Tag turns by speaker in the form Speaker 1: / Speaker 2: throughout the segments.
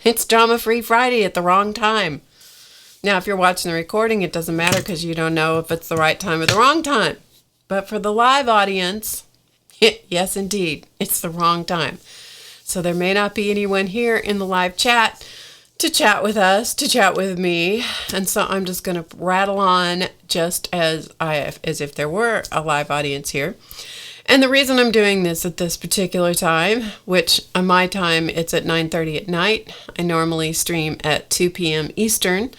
Speaker 1: It's Drama-Free Friday at the wrong time. Now, if you're watching the recording, it doesn't matter because you don't know if it's the right time or the wrong time. But for the live audience, yes, indeed, it's the wrong time. So there may not be anyone here in the live chat to chat with us, to chat with me. And so I'm just going to rattle on just as if there were a live audience here. And the reason I'm doing this at this particular time, which on my time, it's at 9:30 at night. I normally stream at 2 p.m. Eastern.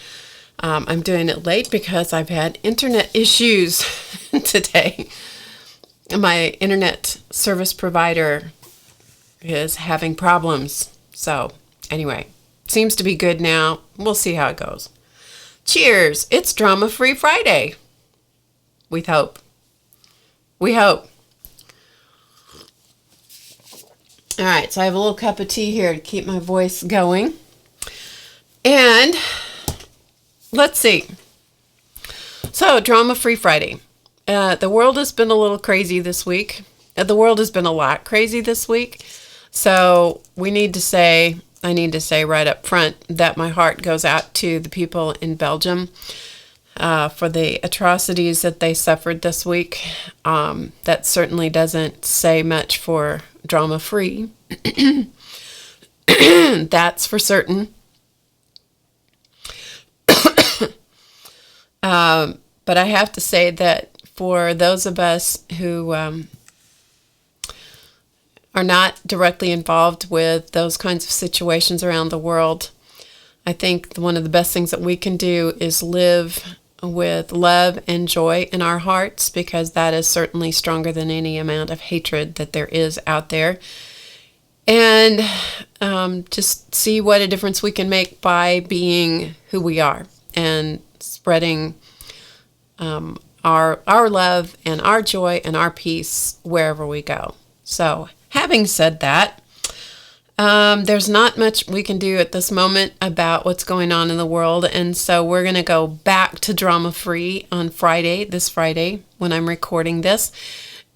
Speaker 1: I'm doing it late because I've had internet issues today. My internet service provider is having problems. So anyway, seems to be good now. We'll see how it goes. Cheers. It's Drama-Free Friday. We hope. We hope. All right, so I have a little cup of tea here to keep my voice going. And let's see. So, Drama-Free Friday. The world has been a little crazy this week. The world has been a lot crazy this week. So, I need to say right up front that my heart goes out to the people in Belgium for the atrocities that they suffered this week. That certainly doesn't say much for drama-free. That's for certain. But I have to say that for those of us who are not directly involved with those kinds of situations around the world, I think one of the best things that we can do is live with love and joy in our hearts, because that is certainly stronger than any amount of hatred that there is out there. And just see what a difference we can make by being who we are and spreading our love and our joy and our peace wherever we go. So, having said that, there's not much we can do at this moment about what's going on in the world, and so we're going to go back to drama-free on this Friday, when I'm recording this,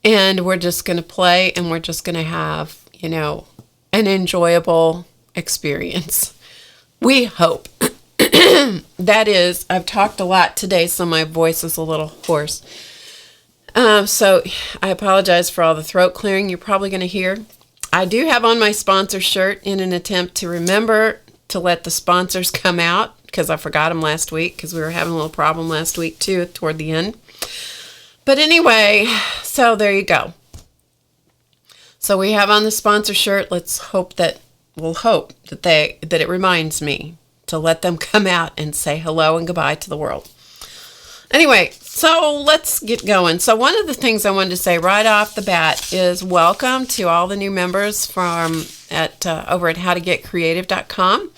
Speaker 1: and we're just going to play, and we're just going to have, an enjoyable experience. We hope. That is, I've talked a lot today, so my voice is a little hoarse. So I apologize for all the throat clearing you're probably going to hear. I do have on my sponsor shirt in an attempt to remember to let the sponsors come out, because I forgot them last week, because we were having a little problem last week too toward the end. But anyway, so there you go. So we have on the sponsor shirt. Let's hope that it reminds me to let them come out and say hello and goodbye to the world. Anyway, so let's get going. So one of the things I wanted to say right off the bat is welcome to all the new members over at HowToGetCreative.com.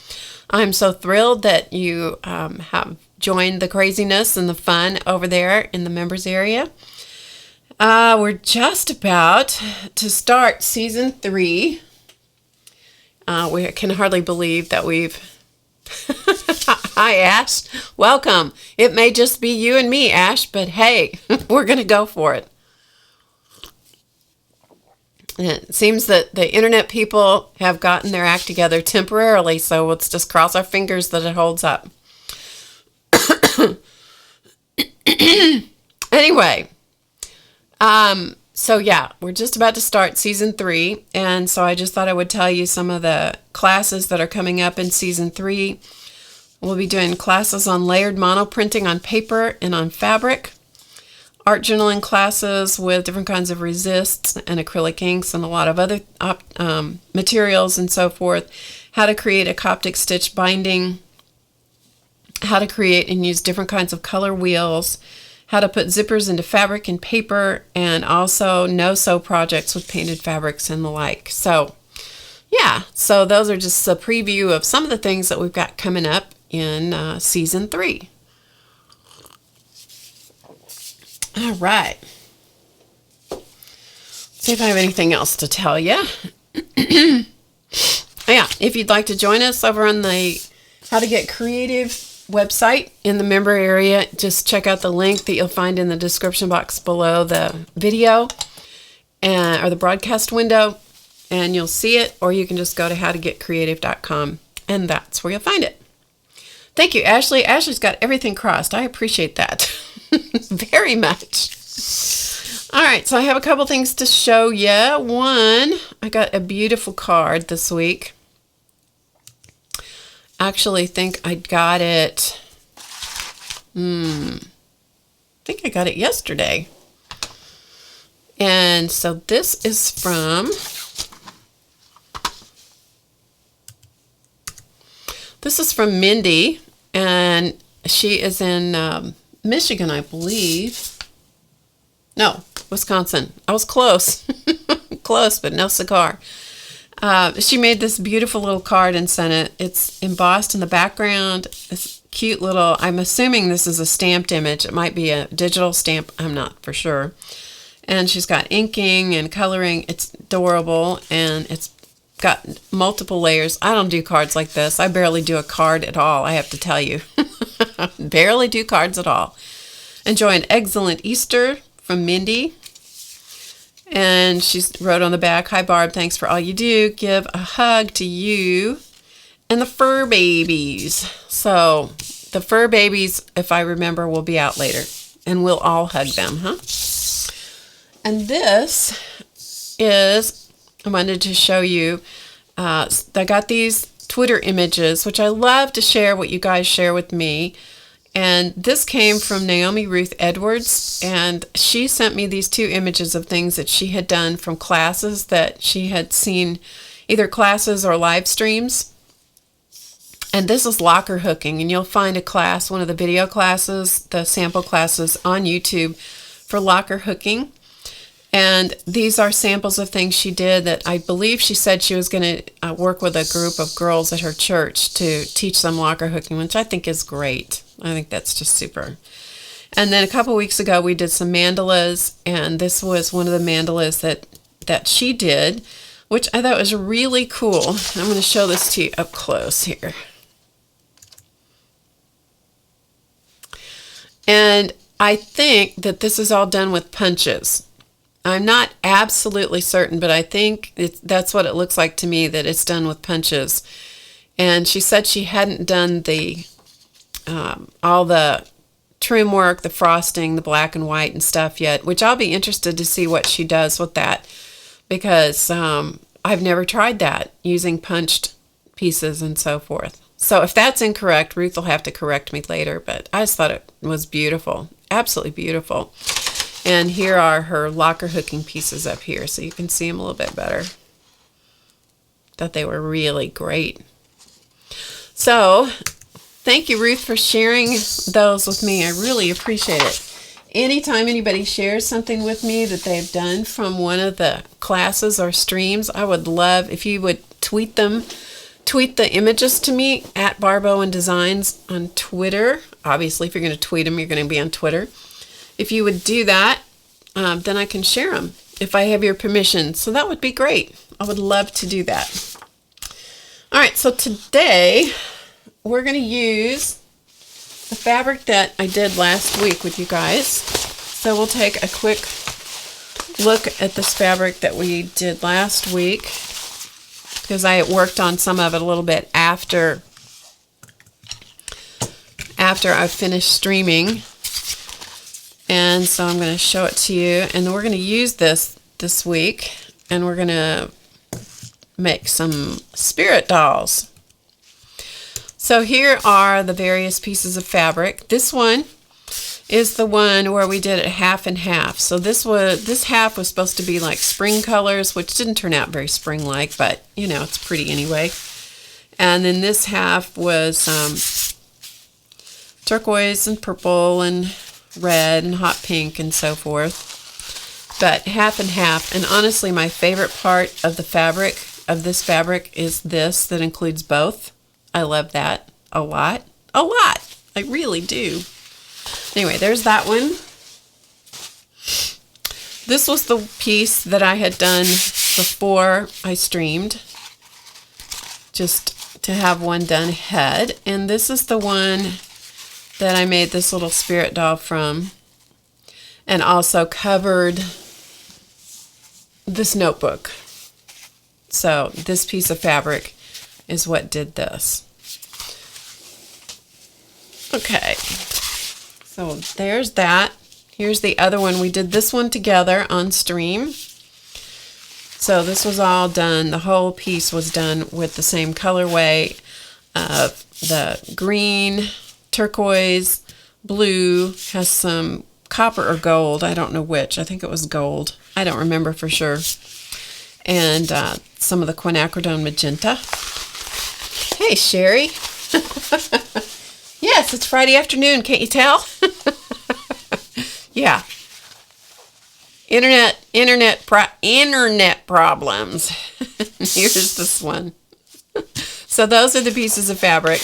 Speaker 1: I'm so thrilled that you have joined the craziness and the fun over there in the members area. We're just about to start season 3. We can hardly believe that we've... Hi, Ash. Welcome. It may just be you and me, Ash, but hey, we're going to go for it. And it seems that the internet people have gotten their act together temporarily, so let's just cross our fingers that it holds up. Anyway, so yeah, we're just about to start season 3, and so I just thought I would tell you some of the classes that are coming up in season 3. We'll be doing classes on layered monoprinting on paper and on fabric, art journaling classes with different kinds of resists and acrylic inks and a lot of other materials and so forth, how to create a Coptic stitch binding, how to create and use different kinds of color wheels, how to put zippers into fabric and paper, and also no-sew projects with painted fabrics and the like. So, yeah, so those are just a preview of some of the things that we've got coming up in season 3. All right. See if I have anything else to tell you. Yeah, if you'd like to join us over on the How to Get Creative website in the member area, just check out the link that you'll find in the description box below the video or the broadcast window, and you'll see it, or you can just go to HowToGetCreative.com and that's where you'll find it. Thank you, Ashley. Ashley's got everything crossed. I appreciate that very much. All right, so I have a couple things to show you. One, I got a beautiful card this week. Actually, think I got it. I think I got it yesterday. And so this is from Mindy, and she is in Michigan, I believe. No, Wisconsin. I was close. Close, but no cigar. She made this beautiful little card and sent it. It's embossed in the background. It's cute little, I'm assuming this is a stamped image. It might be a digital stamp. I'm not for sure. And she's got inking and coloring. It's adorable, and it's got multiple layers. I don't do cards like this. I barely do a card at all, I have to tell you. Barely do cards at all. Enjoy an excellent Easter from Mindy. And she wrote on the back, "Hi Barb, thanks for all you do. Give a hug to you and the fur babies." So the fur babies, if I remember, will be out later, and we'll all hug them, huh? And this is, I wanted to show you, I got these Twitter images, which I love to share what you guys share with me. And this came from Naomi Ruth Edwards, and she sent me these two images of things that she had done from classes that she had seen, either classes or live streams. And this is locker hooking, and you'll find a class, one of the video classes, the sample classes on YouTube for locker hooking. And these are samples of things she did that I believe she said she was going to work with a group of girls at her church to teach them locker hooking, which I think is great. I think that's just super. And then a couple weeks ago, we did some mandalas, and this was one of the mandalas that she did, which I thought was really cool. I'm going to show this to you up close here. And I think that this is all done with punches. I'm not absolutely certain, but I think that's what it looks like to me, that it's done with punches. And she said she hadn't done the all the trim work, the frosting, the black and white and stuff yet, which I'll be interested to see what she does with that, because I've never tried that, using punched pieces and so forth. So if that's incorrect, Ruth will have to correct me later, but I just thought it was beautiful, absolutely beautiful. And here are her locker hooking pieces up here, so you can see them a little bit better. Thought they were really great. So thank you, Ruth, for sharing those with me. I really appreciate it. Anytime anybody shares something with me that they've done from one of the classes or streams, I would love if you would tweet the images to me at Barb Owen Designs on Twitter. Obviously, if you're going to tweet them, you're going to be on Twitter. If you would do that, then I can share them if I have your permission. So that would be great. I would love to do that. All right, so today we're going to use the fabric that I did last week with you guys. So we'll take a quick look at this fabric that we did last week, because I worked on some of it a little bit after I finished streaming. And so I'm going to show it to you, and then we're going to use this week, and we're going to make some spirit dolls. So here are the various pieces of fabric. This one is the one where we did it half and half. So this half was supposed to be like spring colors, which didn't turn out very spring-like, but you know, it's pretty anyway. And then this half was turquoise and purple and red and hot pink and so forth, but half and half. And honestly, my favorite part of the fabric, of this fabric, is this that includes both. I love that a lot. I really do. Anyway, there's that one. This was the piece that I had done before I streamed, just to have one done ahead. And this is the one that I made this little spirit doll from, and also covered this notebook. So this piece of fabric is what did this. Okay, so there's that. Here's the other one. We did this one together on stream. So this was all done. The whole piece was done with the same colorway of the green, turquoise, blue, has some copper or gold. I don't know which. I think it was gold. I don't remember for sure. And some of the quinacridone magenta. Hey, Sherry. Yes, it's Friday afternoon. Can't you tell? Yeah. Internet problems. Here's this one. So those are the pieces of fabric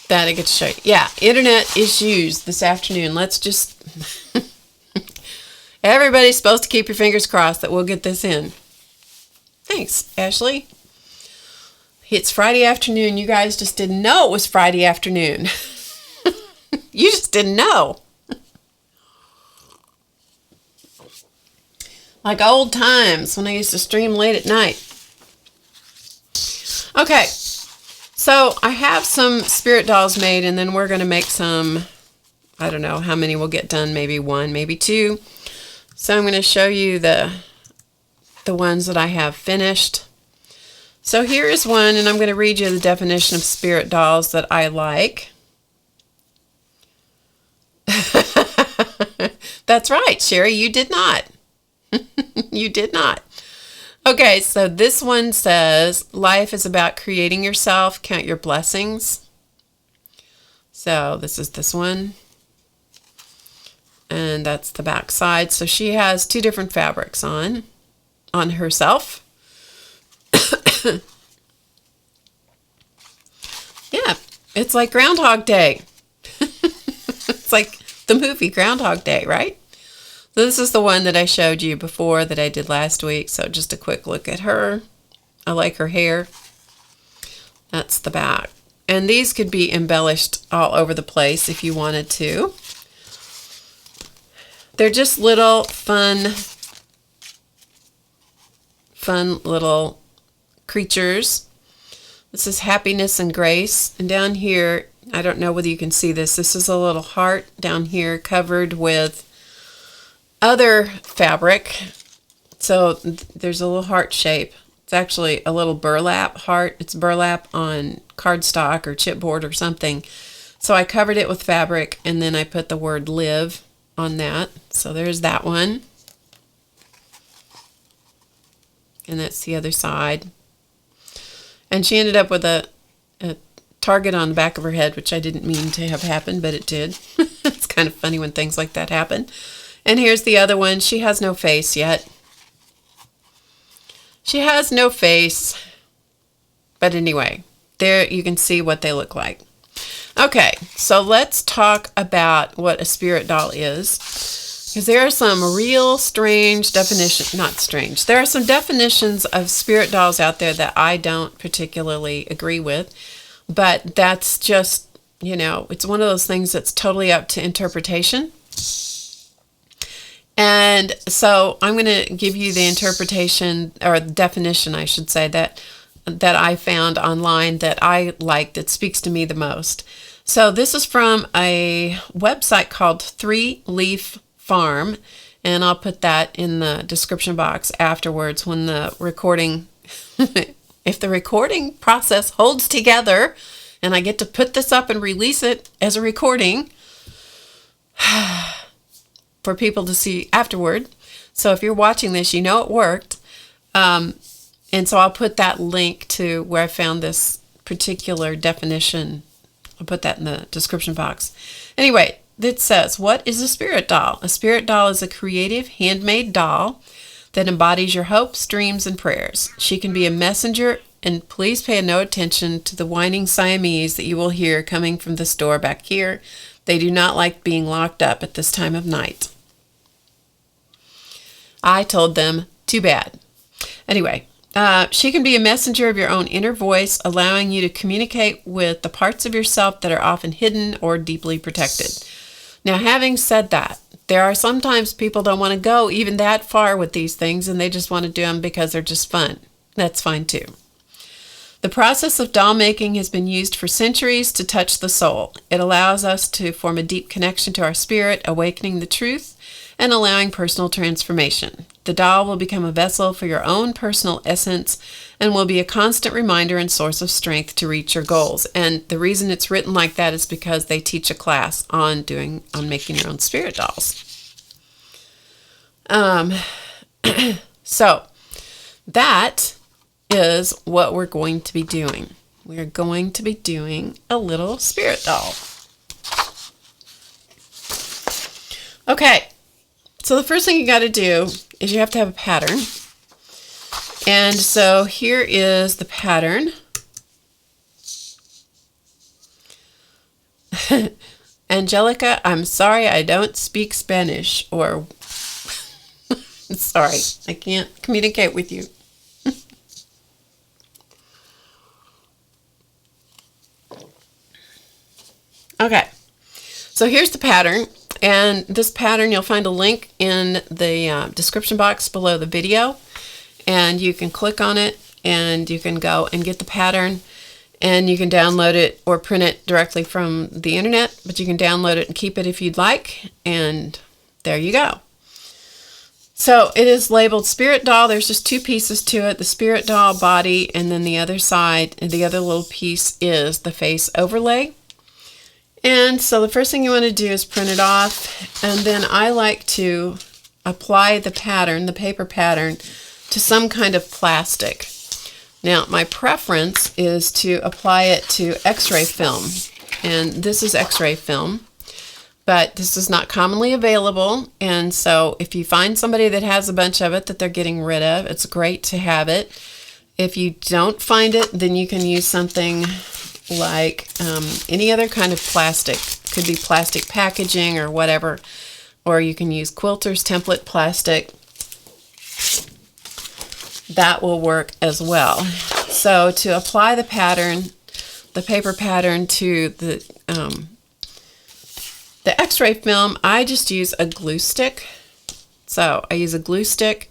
Speaker 1: that I get to show you. Yeah, internet issues this afternoon. Let's just... Everybody's supposed to keep your fingers crossed that we'll get this in. Thanks, Ashley. It's Friday afternoon. You guys just didn't know it was Friday afternoon. You just didn't know. Like old times when I used to stream late at night. Okay, so I have some spirit dolls made, and then we're going to make some, I don't know how many we'll get done, maybe one, maybe two. So I'm going to show you the ones that I have finished. So here is one, and I'm going to read you the definition of spirit dolls that I like. That's right, Sherry, you did not. You did not. Okay, so this one says, life is about creating yourself, count your blessings. So this is this one. And that's the back side. So she has two different fabrics on herself. Yeah, it's like Groundhog Day. It's like the movie Groundhog Day, right? So this is the one that I showed you before that I did last week. So just a quick look at her. I like her hair. That's the back. And these could be embellished all over the place if you wanted to. They're just little fun little creatures. This is happiness and grace. And down here, I don't know whether you can see this. This is a little heart down here covered with other fabric. So there's a little heart shape. It's actually a little burlap heart. It's burlap on cardstock or chipboard or something. So I covered it with fabric, and then I put the word live on that. So there's that one. And that's the other side. And she ended up with a target on the back of her head, which I didn't mean to have happen, but it did. It's kind of funny when things like that happen. And here's the other one. She has no face yet. She has no face. But anyway, there you can see what they look like. Okay, so let's talk about what a spirit doll is. Because there are some real strange definitions, not strange, there are some definitions of spirit dolls out there that I don't particularly agree with. But that's just, you know, it's one of those things that's totally up to interpretation. And so I'm going to give you the interpretation, or the definition, I should say, that I found online that I like, that speaks to me the most. So this is from a website called 3 Leaf Farm, and I'll put that in the description box afterwards when the recording, if the recording process holds together and I get to put this up and release it as a recording for people to see afterward. So if you're watching this, you know it worked. And so I'll put that link to where I found this particular definition. I'll put that in the description box. Anyway, it says, what is a spirit doll? A spirit doll is a creative, handmade doll that embodies your hopes, dreams, and prayers. She can be a messenger, and please pay no attention to the whining Siamese that you will hear coming from the store back here. They do not like being locked up at this time of night. I told them, too bad. Anyway, she can be a messenger of your own inner voice, allowing you to communicate with the parts of yourself that are often hidden or deeply protected. Now, having said that, there are sometimes people don't want to go even that far with these things, and they just want to do them because they're just fun. That's fine too. The process of doll making has been used for centuries to touch the soul. It allows us to form a deep connection to our spirit, awakening the truth and allowing personal transformation. The doll will become a vessel for your own personal essence and will be a constant reminder and source of strength to reach your goals. And the reason it's written like that is because they teach a class on making your own spirit dolls. So that is what we're going to be doing. We're going to be doing a little spirit doll. Okay, so the first thing you got to do is you have to have a pattern. And so here is the pattern. Angelica, I'm sorry I don't speak Spanish, or sorry, I can't communicate with you. Okay, so here's the pattern, and this pattern you'll find a link in the description box below the video, and you can click on it and you can go and get the pattern, and you can download it or print it directly from the internet, but you can download it and keep it if you'd like, and there you go. So it is labeled Spirit Doll. There's just two pieces to it, the Spirit Doll body, and then the other side, the other little piece is the face overlay. And so the first thing you want to do is print it off, and then I like to apply the pattern, the paper pattern, to some kind of plastic. Now my preference is to apply it to x-ray film, and this is x-ray film, but this is not commonly available, and so if you find somebody that has a bunch of it that they're getting rid of, it's great to have it. If you don't find it, then you can use something like any other kind of plastic. Could be plastic packaging or whatever, or you can use quilter's template plastic. That will work as well. So to apply the pattern, the paper pattern to the x-ray film, I just use a glue stick. So I use a glue stick,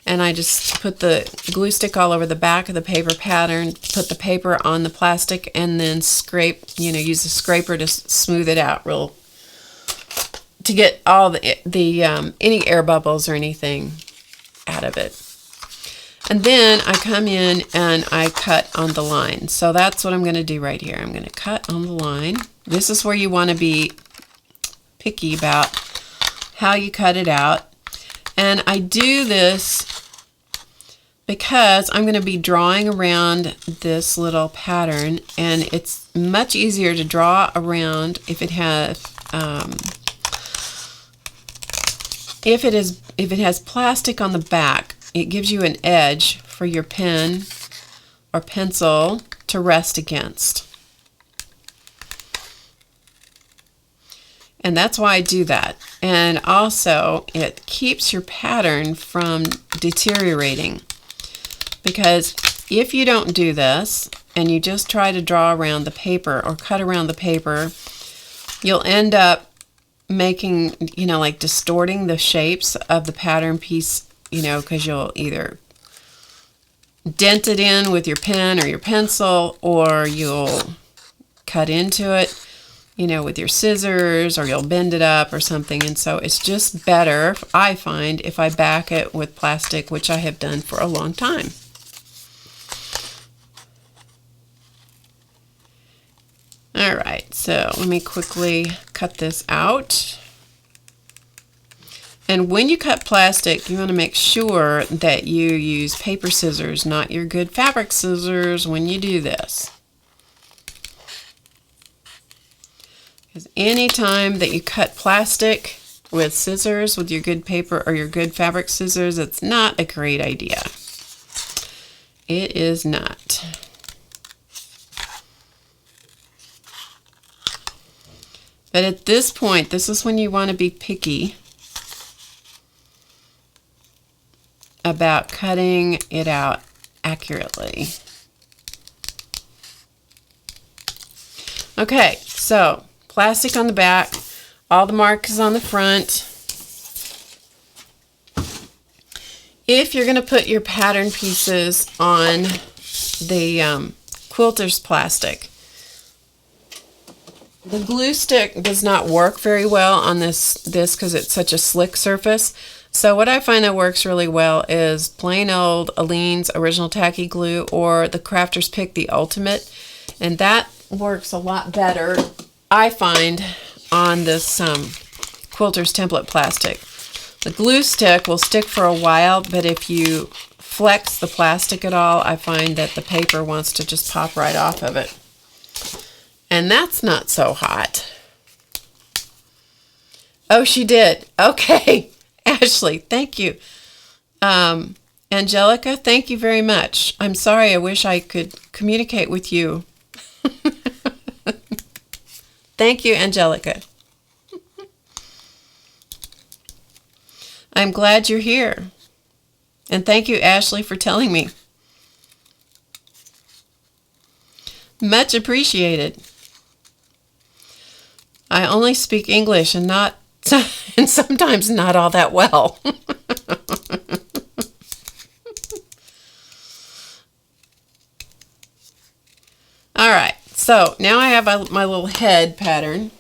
Speaker 1: and I just put the glue stick all over the back of the paper pattern, put the paper on the plastic, and then scrape, use a scraper to smooth it out to get all the any air bubbles or anything out of it. And then I come in and I cut on the line. So that's what I'm going to do right here. I'm going to cut on the line. This is where you want to be picky about how you cut it out. And I do this because I'm going to be drawing around this little pattern, and it's much easier to draw around if it has plastic on the back. It gives you an edge for your pen or pencil to rest against. And that's why I do that. And also, it keeps your pattern from deteriorating. Because if you don't do this, and you just try to draw around the paper or cut around the paper, you'll end up making, like distorting the shapes of the pattern piece, because you'll either dent it in with your pen or your pencil, or you'll cut into it, with your scissors, or you'll bend it up or something. And so it's just better, I find, if I back it with plastic, which I have done for a long time. All right, so let me quickly cut this out. And when you cut plastic, you want to make sure that you use paper scissors, not your good fabric scissors, when you do this. Because any time that you cut plastic with scissors, with your good paper or your good fabric scissors, it's not a great idea. It is not. But at this point, this is when you want to be picky about cutting it out accurately. Okay, so plastic on the back, all the marks on the front. if you're going to put your pattern pieces on the quilter's plastic, the glue stick does not work very well on this because it's such a slick surface. So what I find that works really well is plain old Aleene's Original Tacky Glue or the Crafter's Pick the Ultimate. And that works a lot better, I find, on this quilter's template plastic. The glue stick will stick for a while, but if you flex the plastic at all, I find that the paper wants to just pop right off of it. And that's not so hot. Oh, she did. Okay. Ashley, thank you. Angelica, thank you very much. I'm sorry, I wish I could communicate with you. Thank you, Angelica. I'm glad you're here. And thank you, Ashley, for telling me. Much appreciated. I only speak English and sometimes not all that well. All right, so now I have my little head pattern.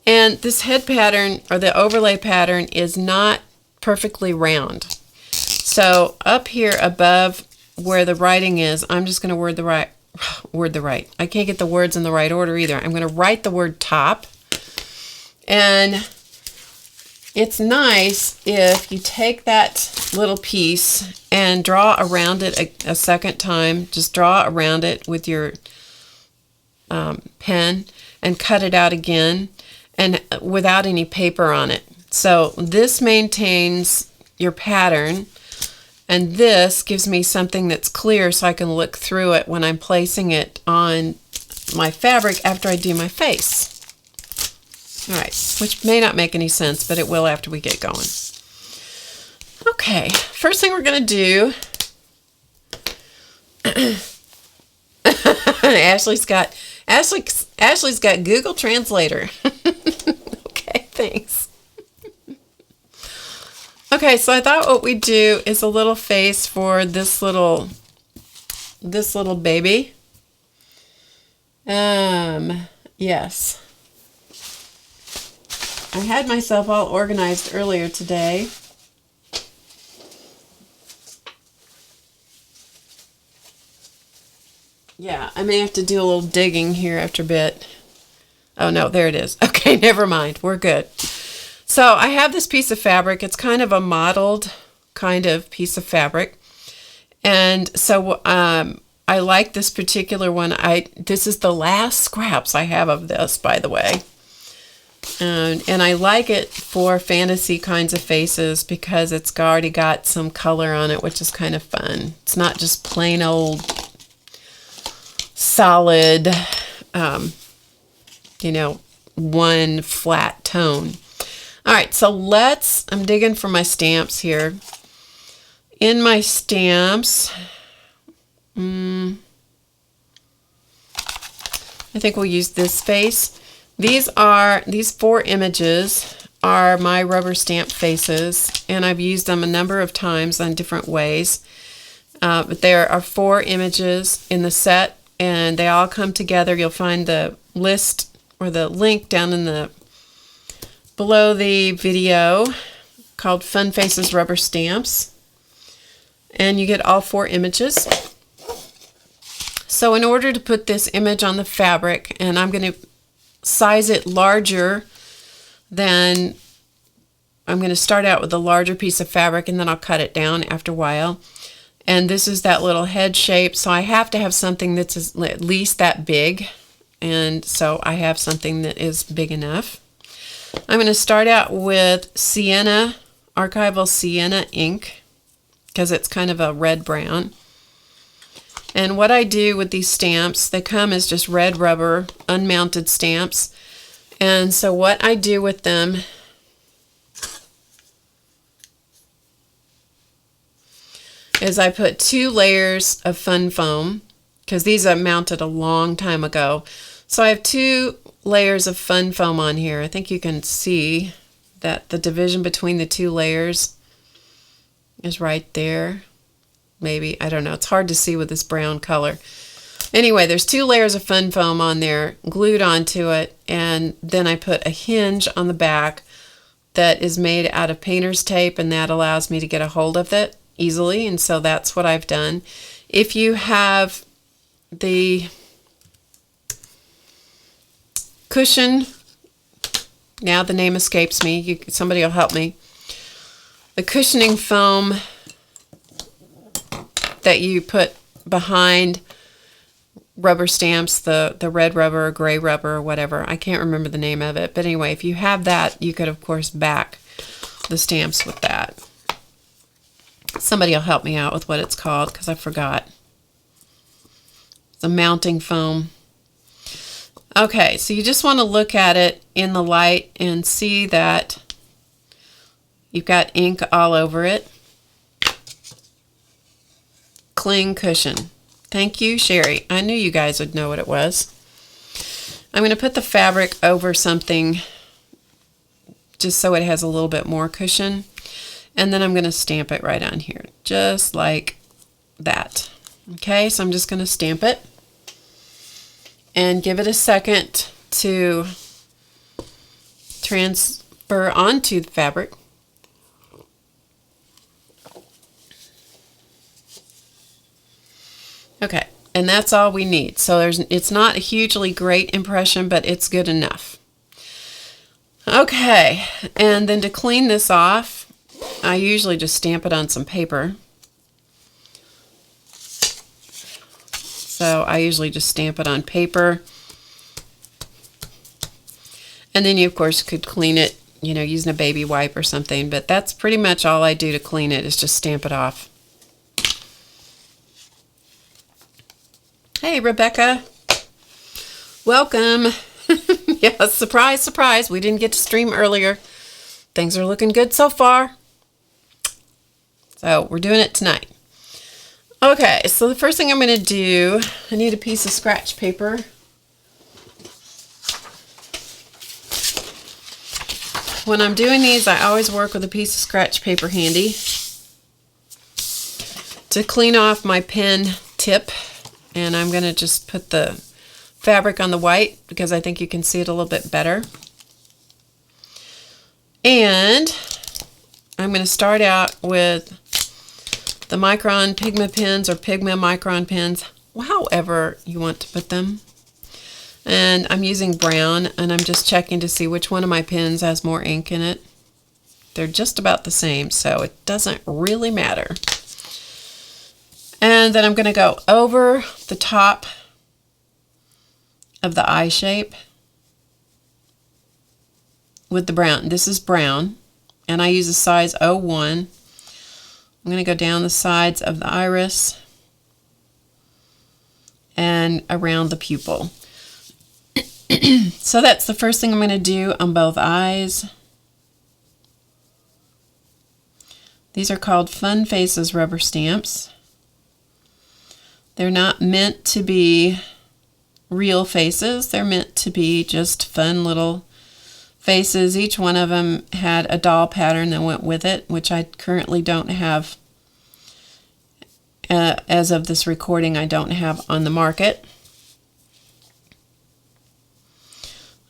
Speaker 1: And this head pattern, or the overlay pattern, is not perfectly round. So up here above where the writing is, I'm just going to word the right. I can't get the words in the right order either. I'm going to write the word top. And it's nice if you take that little piece and draw around it a second time. Just draw around it with your pen and cut it out again, and without any paper on it. So this maintains your pattern, and this gives me something that's clear so I can look through it when I'm placing it on my fabric after I do my face. All right, which may not make any sense, but it will after we get going. Okay, first thing we're going to do, Ashley's got Google Translator. Okay, thanks. Okay, so I thought what we'd do is a little face for this little baby. Yes. I had myself all organized earlier today. Yeah, I may have to do a little digging here after a bit. Oh no, there it is. Okay, never mind. We're good. So I have this piece of fabric. It's kind of a mottled kind of piece of fabric. And so I like this particular one. This is the last scraps I have of this, by the way. And I like it for fantasy kinds of faces because it's already got some color on it, which is kind of fun. It's not just plain old solid, one flat tone. All right, so I'm digging for my stamps here. In my stamps, I think we'll use this face. These 4 images are my rubber stamp faces, and I've used them a number of times on different ways. But there are 4 images in the set, and they all come together. You'll find the list or the link down in below the video called Fun Faces Rubber Stamps, and you get all 4 images. So in order to put this image on the fabric, and I'm going to size it larger than, I'm going to start out with a larger piece of fabric and then I'll cut it down after a while. And this is that little head shape, so I have to have something that's at least that big, and so I have something that is big enough. I'm going to start out with Sienna, Archival Sienna ink, because it's kind of a red-brown. And what I do with these stamps, they come as just red rubber, unmounted stamps. And so what I do with them is I put 2 layers of fun foam, because these I mounted a long time ago. So I have 2 layers of fun foam on here. I think you can see that the division between the 2 layers. is right there. Maybe, I don't know. It's hard to see with this brown color. Anyway, there's 2 layers of fun foam on there glued onto it, and then I put a hinge on the back that is made out of painter's tape, and that allows me to get a hold of it easily, and so that's what I've done. If you have the cushion, now the name escapes me, somebody will help me, the cushioning foam that you put behind rubber stamps, the red rubber or gray rubber or whatever. I can't remember the name of it. But anyway, if you have that, you could, of course, back the stamps with that. Somebody will help me out with what it's called because I forgot. It's a mounting foam. Okay, so you just want to look at it in the light and see that you've got ink all over it. Cling cushion. Thank you, Sherry. I knew you guys would know what it was. I'm going to put the fabric over something just so it has a little bit more cushion. And then I'm going to stamp it right on here, just like that. Okay, so I'm just going to stamp it and give it a second to transfer onto the fabric. Okay, and that's all we need. So it's not a hugely great impression, but it's good enough. Okay, and then to clean this off, I usually just stamp it on some paper. So I usually just stamp it on paper. And then you, of course, could clean it, you know, using a baby wipe or something, but that's pretty much all I do to clean it is just stamp it off. Hey, Rebecca. Welcome. Yeah, surprise, surprise. We didn't get to stream earlier. Things are looking good so far. So we're doing it tonight. Okay, so the first thing I'm going to do, I need a piece of scratch paper. When I'm doing these, I always work with a piece of scratch paper handy to clean off my pen tip. And I'm going to just put the fabric on the white because I think you can see it a little bit better. And I'm going to start out with the Micron Pigma pens or Pigma Micron pens, however you want to put them. And I'm using brown, and I'm just checking to see which one of my pens has more ink in it. They're just about the same, so it doesn't really matter. And then I'm going to go over the top of the eye shape with the brown. This is brown, and I use a size 01. I'm going to go down the sides of the iris and around the pupil. So that's the first thing I'm going to do on both eyes. These are called Fun Faces rubber stamps. They're not meant to be real faces. They're meant to be just fun little faces. Each one of them had a doll pattern that went with it, which I currently don't have. As of this recording, I don't have on the market.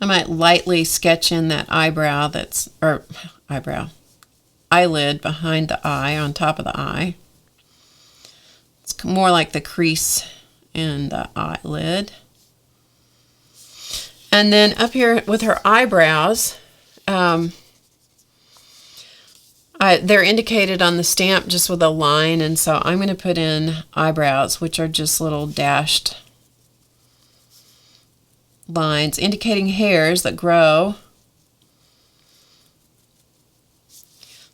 Speaker 1: I might lightly sketch in that eyelid behind the eye, on top of the eye. It's more like the crease in the eyelid. And then up here with her eyebrows, they're indicated on the stamp just with a line, and so I'm going to put in eyebrows, which are just little dashed lines indicating hairs that grow.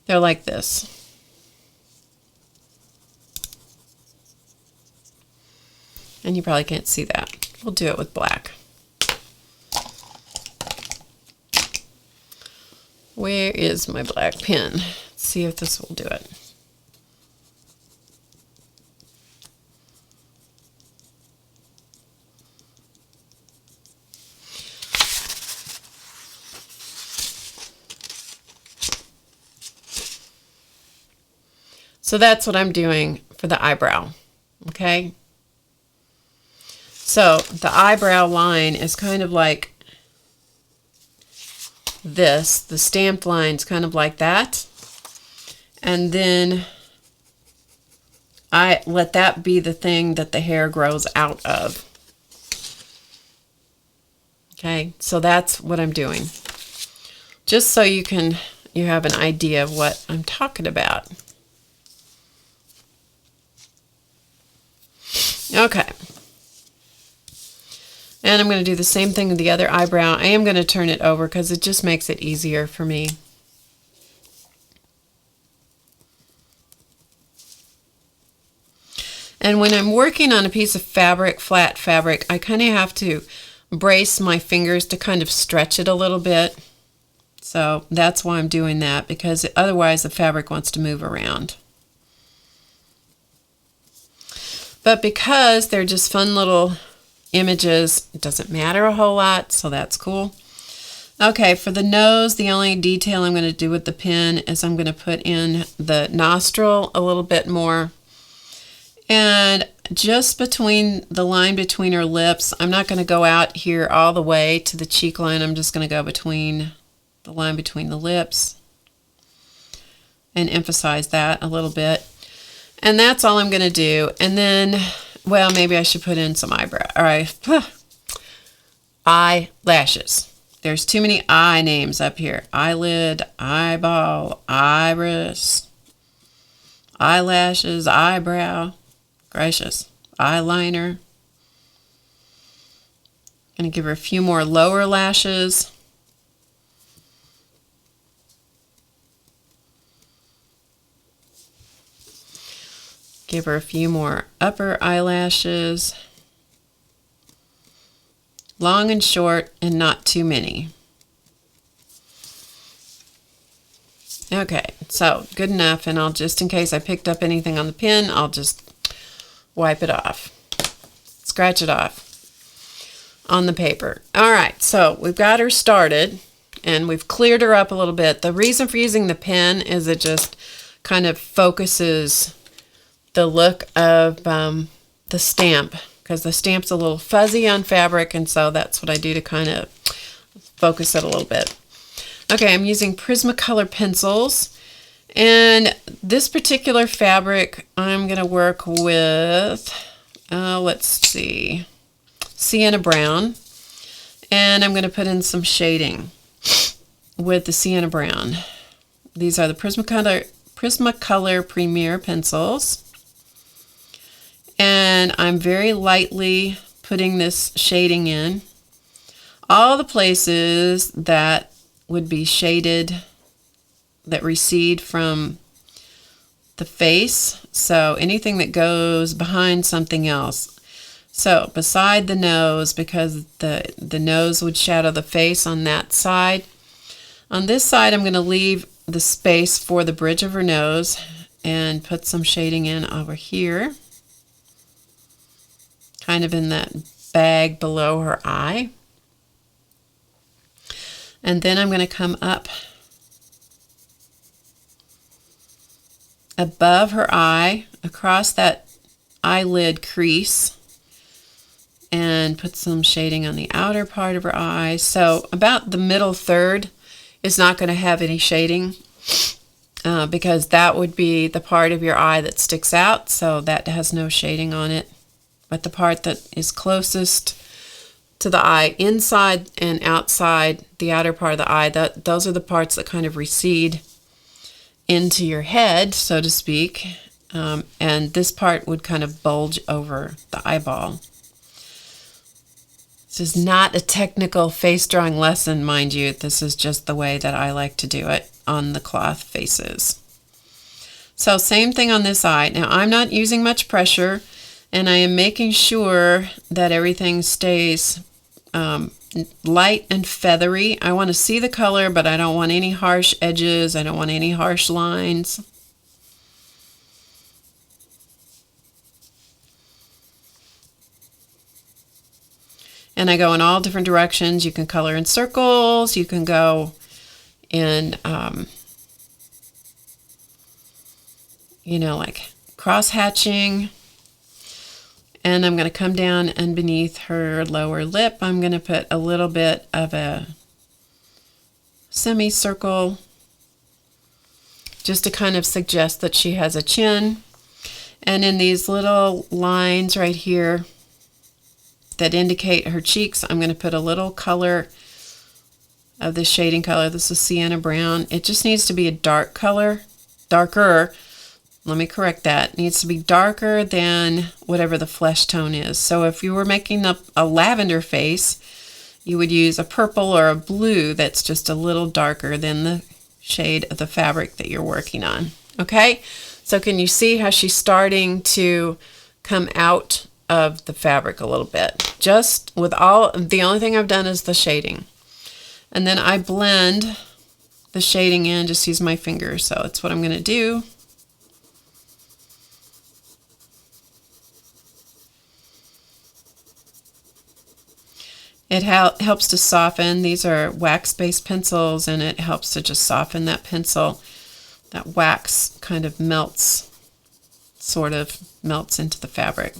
Speaker 1: They're like this. And you probably can't see that. We'll do it with black. Where is my black pen? Let's see if this will do it. So that's what I'm doing for the eyebrow. Okay. So the eyebrow line is kind of like this. The stamped line's kind of like that. And then I let that be the thing that the hair grows out of. Okay, so that's what I'm doing. Just so you have an idea of what I'm talking about. Okay. And I'm going to do the same thing with the other eyebrow. I am going to turn it over because it just makes it easier for me. And when I'm working on a piece of fabric, flat fabric, I kind of have to brace my fingers to kind of stretch it a little bit. So that's why I'm doing that, because otherwise the fabric wants to move around. But because they're just fun little images, it doesn't matter a whole lot, so that's cool. Okay, for the nose, the only detail I'm going to do with the pen is I'm going to put in the nostril a little bit more. And just between the line between her lips, I'm not going to go out here all the way to the cheek line. I'm just going to go between the line between the lips and emphasize that a little bit. And that's all I'm going to do. And then, well, maybe I should put in some eyebrow. All right. Eyelashes. There's too many eye names up here. Eyelid, eyeball, iris, eyelashes, eyebrow. Gracious. Eyeliner. Going to give her a few more lower lashes. Give her a few more upper eyelashes. Long and short and not too many. Okay, so good enough, and I'll just, in case I picked up anything on the pen, I'll just wipe it off. Scratch it off on the paper. All right, so we've got her started, and we've cleared her up a little bit. The reason for using the pen is it just kind of focuses the look of the stamp, because the stamp's a little fuzzy on fabric, and so that's what I do to kind of focus it a little bit. Okay, I'm using Prismacolor pencils, and this particular fabric I'm going to work with, let's see, Sienna Brown, and I'm going to put in some shading with the Sienna Brown. These are the Prismacolor Premier pencils. And I'm very lightly putting this shading in. All the places that would be shaded, that recede from the face. So anything that goes behind something else. So beside the nose, because the nose would shadow the face on that side. On this side, I'm going to leave the space for the bridge of her nose and put some shading in over here. Kind of in that bag below her eye. And then I'm going to come up above her eye, across that eyelid crease, and put some shading on the outer part of her eye. So about the middle third is not going to have any shading because that would be the part of your eye that sticks out, so that has no shading on it. But the part that is closest to the eye, inside and outside the outer part of the eye, those are the parts that kind of recede into your head, so to speak. And this part would kind of bulge over the eyeball. This is not a technical face drawing lesson, mind you. This is just the way that I like to do it on the cloth faces. So same thing on this eye. Now I'm not using much pressure, and I am making sure that everything stays light and feathery. I want to see the color, but I don't want any harsh edges. I don't want any harsh lines. And I go in all different directions. You can color in circles. You can go in, you know, like cross hatching. And I'm going to come down and beneath her lower lip, I'm going to put a little bit of a semicircle just to kind of suggest that she has a chin. And in these little lines right here that indicate her cheeks, I'm going to put a little color of the shading color. This is Sienna Brown. It just needs to be a dark color, darker. Let me correct that. It needs to be darker than whatever the flesh tone is. So if you were making up a lavender face, you would use a purple or a blue that's just a little darker than the shade of the fabric that you're working on. Okay? So can you see how she's starting to come out of the fabric a little bit? Just with the only thing I've done is the shading. And then I blend the shading in, just use my finger. So that's what I'm going to do. It helps to soften. These are wax-based pencils, and it helps to just soften that pencil. That wax kind of sort of melts into the fabric.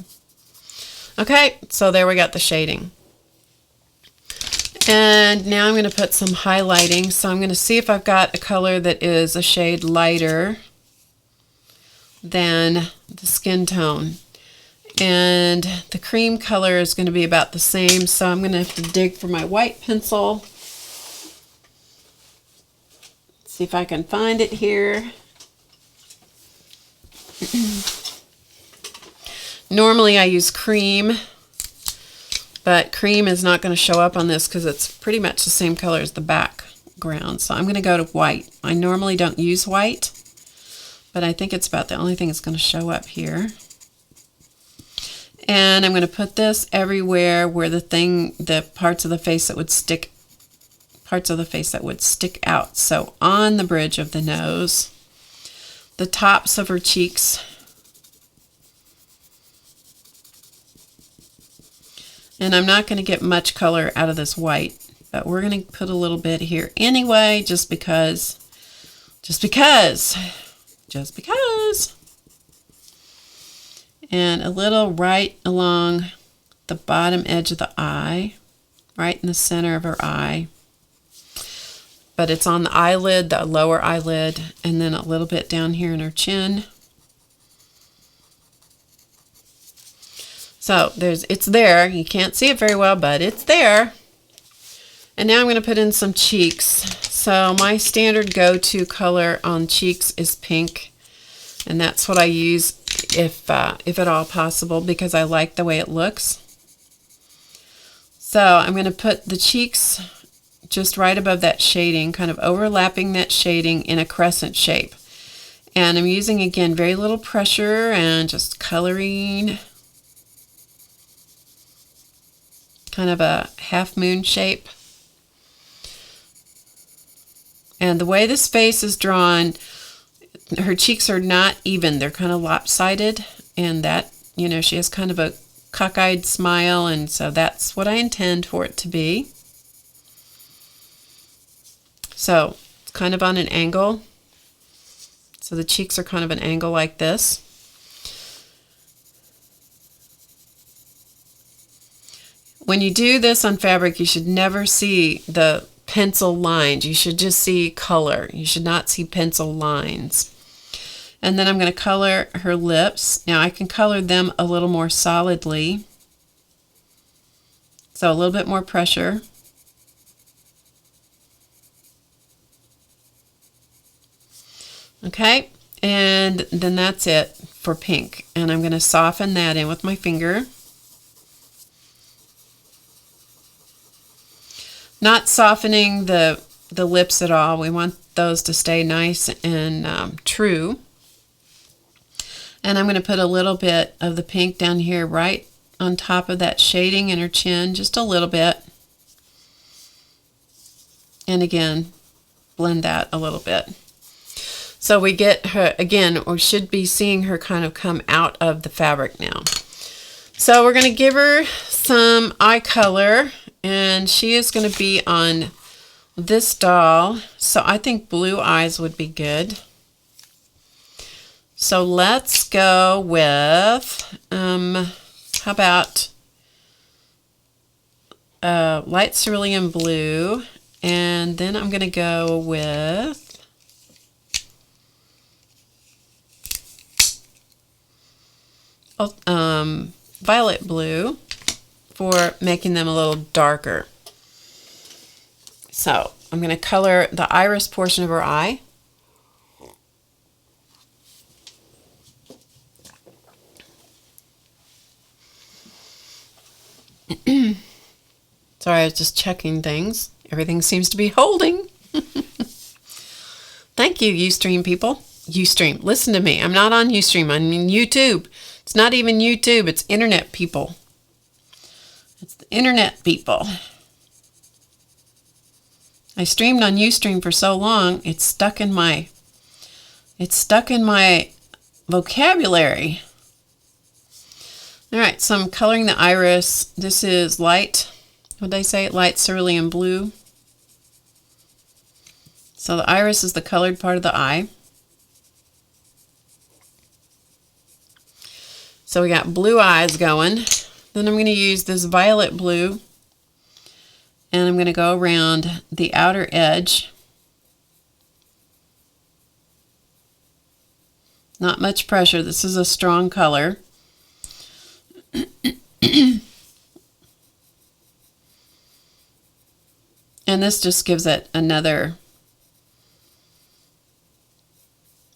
Speaker 1: Okay, so there we got the shading. And now I'm going to put some highlighting. So I'm going to see if I've got a color that is a shade lighter than the skin tone. And the cream color is going to be about the same, so I'm going to have to dig for my white pencil. See if I can find it here. Normally I use cream, but cream is not going to show up on this because it's pretty much the same color as the background. So I'm going to go to white. I normally don't use white, but I think it's about the only thing that's going to show up here. And I'm going to put this everywhere where the parts of the face that would stick out. So on the bridge of the nose, the tops of her cheeks, and I'm not going to get much color out of this white, but we're going to put a little bit here anyway, just because. And a little right along the bottom edge of the eye, right in the center of her eye. But it's on the eyelid, the lower eyelid, and then a little bit down here in her chin. So it's there. You can't see it very well, but it's there. And now I'm going to put in some cheeks. So my standard go-to color on cheeks is pink. And that's what I use if at all possible, because I like the way it looks. So I'm going to put the cheeks just right above that shading, kind of overlapping that shading in a crescent shape. And I'm using, again, very little pressure and just coloring kind of a half moon shape. And the way this face is drawn, her cheeks are not even. They're kind of lopsided, and that, you know, she has kind of a cockeyed smile, and so that's what I intend for it to be. So it's kind of on an angle. So the cheeks are kind of an angle like this. When you do this on fabric, you should never see the pencil lines. You should just see color. You should not see pencil lines. And then I'm going to color her lips. Now I can color them a little more solidly. So a little bit more pressure. Okay, and then that's it for pink. And I'm going to soften that in with my finger. Not softening the lips at all. We want those to stay nice and true. And I'm going to put a little bit of the pink down here right on top of that shading in her chin, just a little bit. And again, blend that a little bit. So we get her, again, we should be seeing her kind of come out of the fabric now. So we're going to give her some eye color, and she is going to be on this doll. So I think blue eyes would be good. So let's go with, how about light cerulean blue, and then I'm going to go with violet blue for making them a little darker. So I'm going to color the iris portion of her eye. Sorry, I was just checking things. Everything seems to be holding. Thank you, Ustream people. Ustream, listen to me. I'm not on Ustream. I'm on YouTube. It's not even YouTube. It's internet people. It's the internet people. I streamed on Ustream for so long, it's stuck in my vocabulary. All right, so I'm coloring the iris. This is light, what did I say? Light cerulean blue. So the iris is the colored part of the eye. So we got blue eyes going. Then I'm going to use this violet blue, and I'm going to go around the outer edge. Not much pressure. This is a strong color. And this just gives it another,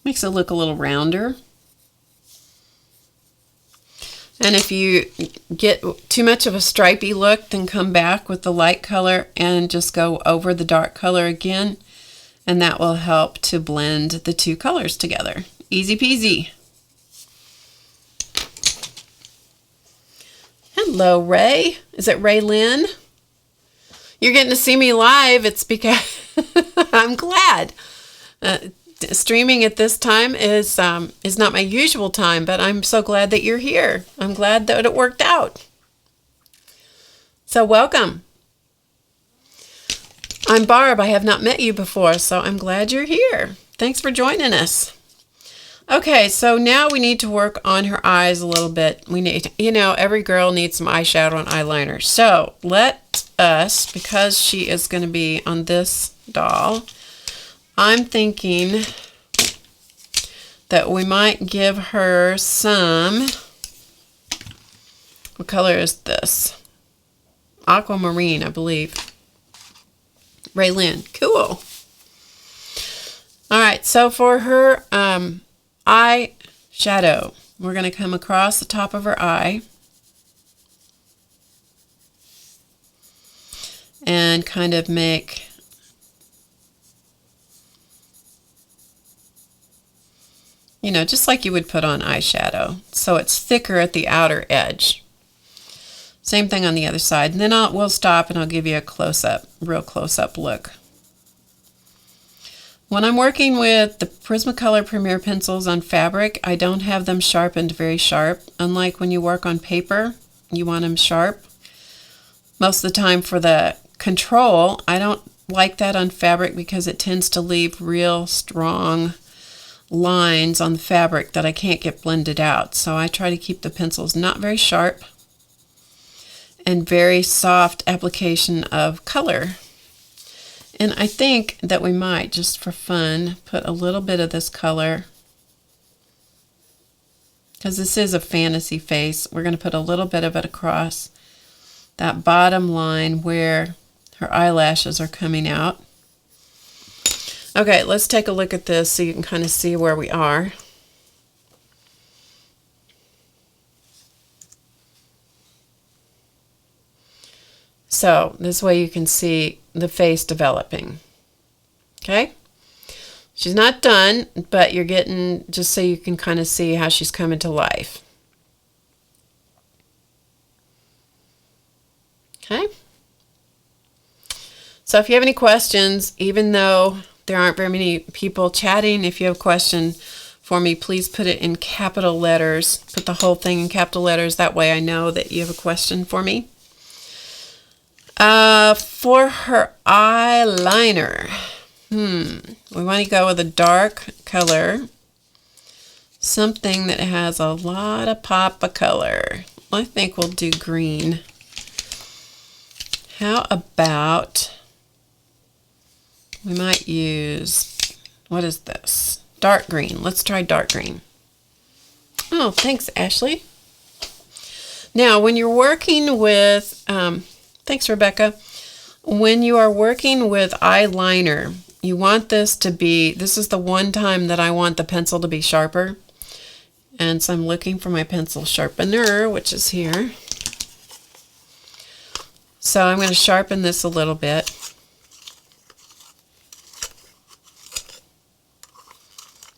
Speaker 1: makes it look a little rounder. And if you get too much of a stripy look, then come back with the light color and just go over the dark color again, and that will help to blend the two colors together. Easy peasy. Hello, Ray. Is it Ray Lynn? You're getting to see me live. It's because I'm glad. Streaming at this time is not my usual time, but I'm so glad that you're here. I'm glad that it worked out. So welcome. I'm Barb. I have not met you before, so I'm glad you're here. Thanks for joining us. Okay, so now we need to work on her eyes a little bit. We need, every girl needs some eyeshadow and eyeliner. So let us, because she is going to be on this doll, I'm thinking that we might give her some, what color is this? Aquamarine, I believe. Raylyn, cool. All right, so for her eye shadow, we're going to come across the top of her eye and kind of make just like you would put on eyeshadow. So it's thicker at the outer edge. Same thing on the other side. And then we'll stop and I'll give you a close-up, real close-up look. When I'm working with the Prismacolor Premier pencils on fabric, I don't have them sharpened very sharp. Unlike when you work on paper, you want them sharp. Most of the time for the control, I don't like that on fabric because it tends to leave real strong lines on the fabric that I can't get blended out. So I try to keep the pencils not very sharp and very soft application of color. And I think that we might, just for fun, put a little bit of this color, because this is a fantasy face. We're going to put a little bit of it across that bottom line where her eyelashes are coming out. Okay, let's take a look at this so you can kind of see where we are. So this way you can see the face developing. Okay? She's not done, but you're getting, just so you can kind of see how she's coming to life. Okay? So if you have any questions, even though there aren't very many people chatting, if you have a question for me, please put it in capital letters. Put the whole thing in capital letters. That way I know that you have a question for me. For her eyeliner, we want to go with a dark color. something that has a lot of pop of color. I think we'll do green. How about we might use, what is this? Dark green. Let's try dark green. Oh, thanks, Ashley. Now, when you're working with, thanks, Rebecca. When you are working with eyeliner, you want this to be, this is the one time that I want the pencil to be sharper. And so I'm looking for my pencil sharpener, which is here. So I'm going to sharpen this a little bit.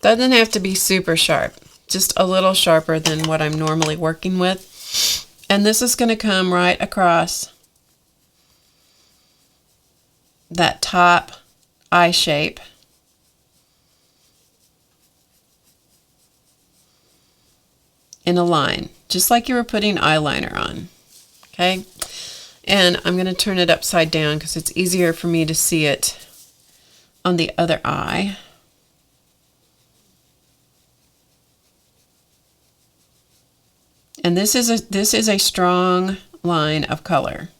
Speaker 1: Doesn't have to be super sharp, just a little sharper than what I'm normally working with. And this is going to come right across that top eye shape. In a line, just like you were putting eyeliner on. Okay? And I'm going to turn it upside down because it's easier for me to see it on the other eye. And this is a strong line of color.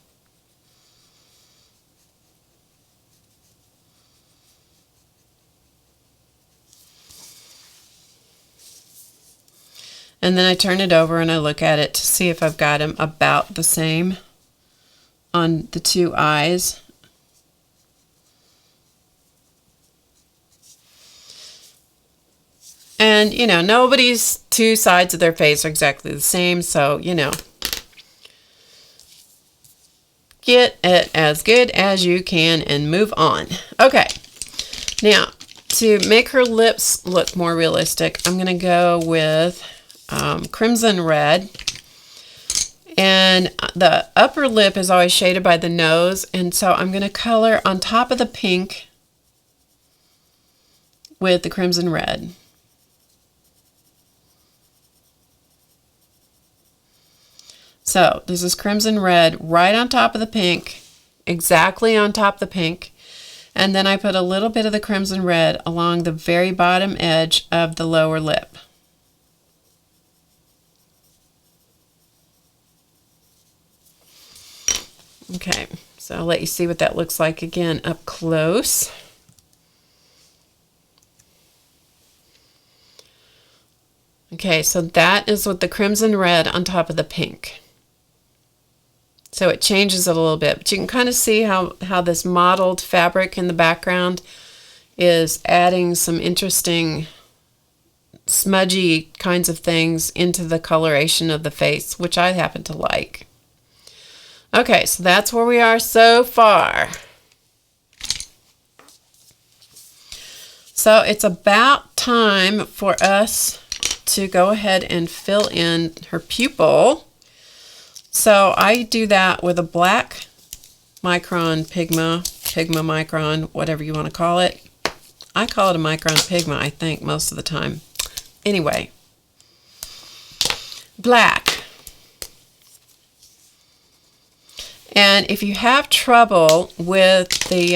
Speaker 1: And then I turn it over and I look at it to see if I've got them about the same on the two eyes. And, you know, nobody's two sides of their face are exactly the same, so, you know, get it as good as you can and move on. Okay, now, to make her lips look more realistic, I'm going to go with crimson red. And the upper lip is always shaded by the nose, and so I'm going to color on top of the pink with the crimson red. So this is crimson red right on top of the pink, exactly on top of the pink. And then I put a little bit of the crimson red along the very bottom edge of the lower lip. Okay, so I'll let you see what that looks like again up close. Okay, so that is with the crimson red on top of the pink. So it changes it a little bit, but you can kind of see how this mottled fabric in the background is adding some interesting smudgy kinds of things into the coloration of the face, which I happen to like. Okay, so that's where we are so far. So it's about time for us to go ahead and fill in her pupil. So I do that with a black micron Pigma micron, whatever you want to call it. I call it a micron Pigma, I think, most of the time. Anyway, black. And if you have trouble with the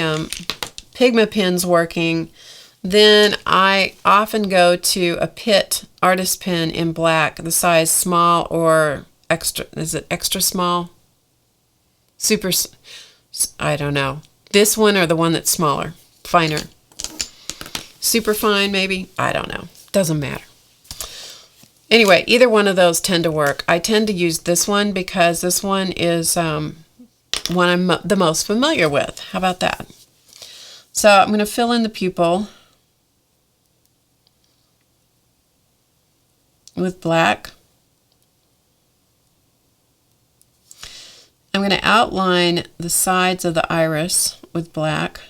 Speaker 1: Pigma pens working, then I often go to a Pitt artist pen in black, the size small or extra, is it extra small? Super, I don't know. This one or the one that's smaller, finer. Super fine maybe? I don't know. Doesn't matter. Anyway, either one of those tend to work. I tend to use this one because this one is one I'm the most familiar with. How about that? So I'm going to fill in the pupil with black. I'm going to outline the sides of the iris with black.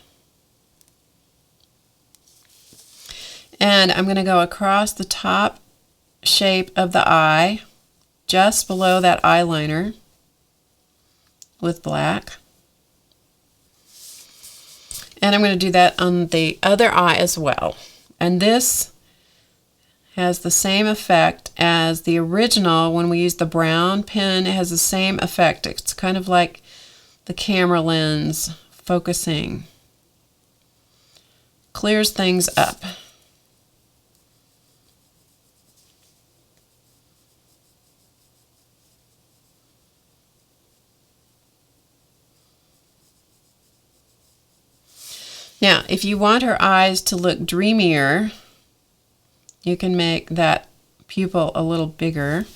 Speaker 1: And I'm going to go across the top shape of the eye, just below that eyeliner, with black. And I'm going to do that on the other eye as well. And this has the same effect as the original. When we use the brown pen, it has the same effect. It's kind of like the camera lens focusing. Clears things up. Now, if you want her eyes to look dreamier, you can make that pupil a little bigger.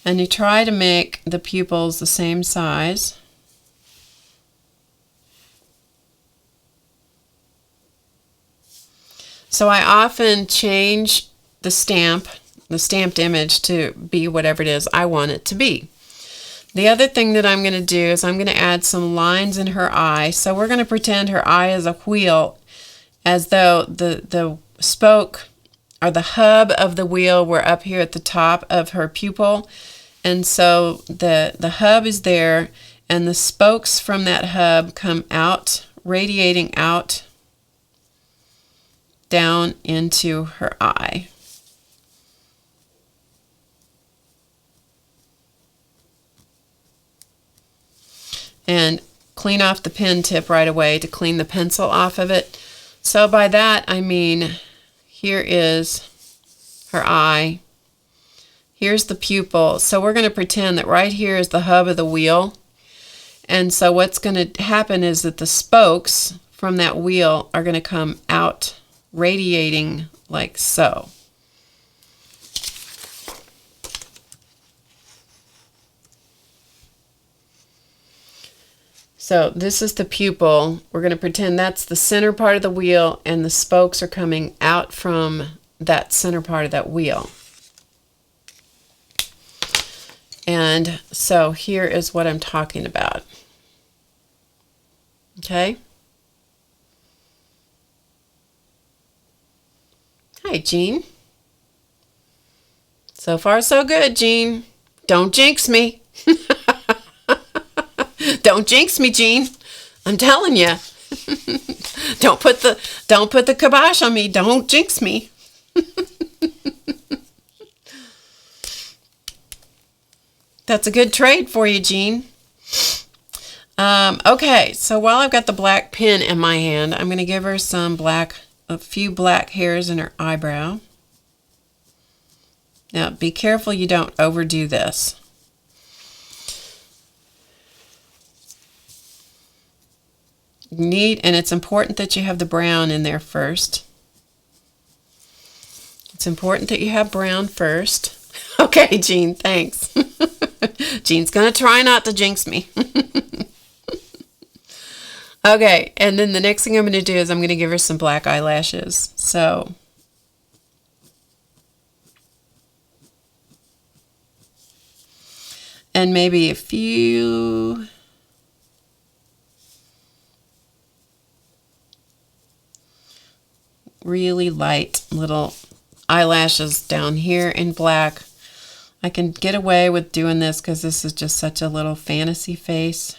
Speaker 1: And you try to make the pupils the same size. So I often change the stamped image to be whatever it is I want it to be. The other thing that I'm going to do is I'm going to add some lines in her eye. So we're going to pretend her eye is a wheel, as though the spoke or the hub of the wheel were up here at the top of her pupil. And so the hub is there, and the spokes from that hub come out, radiating out down into her eye. And clean off the pen tip right away to clean the pencil off of it. So by that I mean, here is her eye. Here's the pupil. So we're going to pretend that right here is the hub of the wheel. And so what's going to happen is that the spokes from that wheel are going to come out, radiating like so. So this is the pupil. We're going to pretend that's the center part of the wheel, and the spokes are coming out from that center part of that wheel. And so here is what I'm talking about. Okay? Hi, Jean. So far, so good, Jean. Don't jinx me. Don't jinx me, Jean. I'm telling you. Don't put the kibosh on me. Don't jinx me. That's a good trade for you, Jean. Okay, so while I've got the black pen in my hand, I'm going to give her a few black hairs in her eyebrow. Now, be careful you don't overdo this. And it's important that you have the brown in there first. It's important that you have brown first. Okay, Jean, thanks. Jean's going to try not to jinx me. Okay, and then the next thing I'm going to do is I'm going to give her some black eyelashes. So, and maybe a few really light little eyelashes down here in black. I can get away with doing this because this is just such a little fantasy face.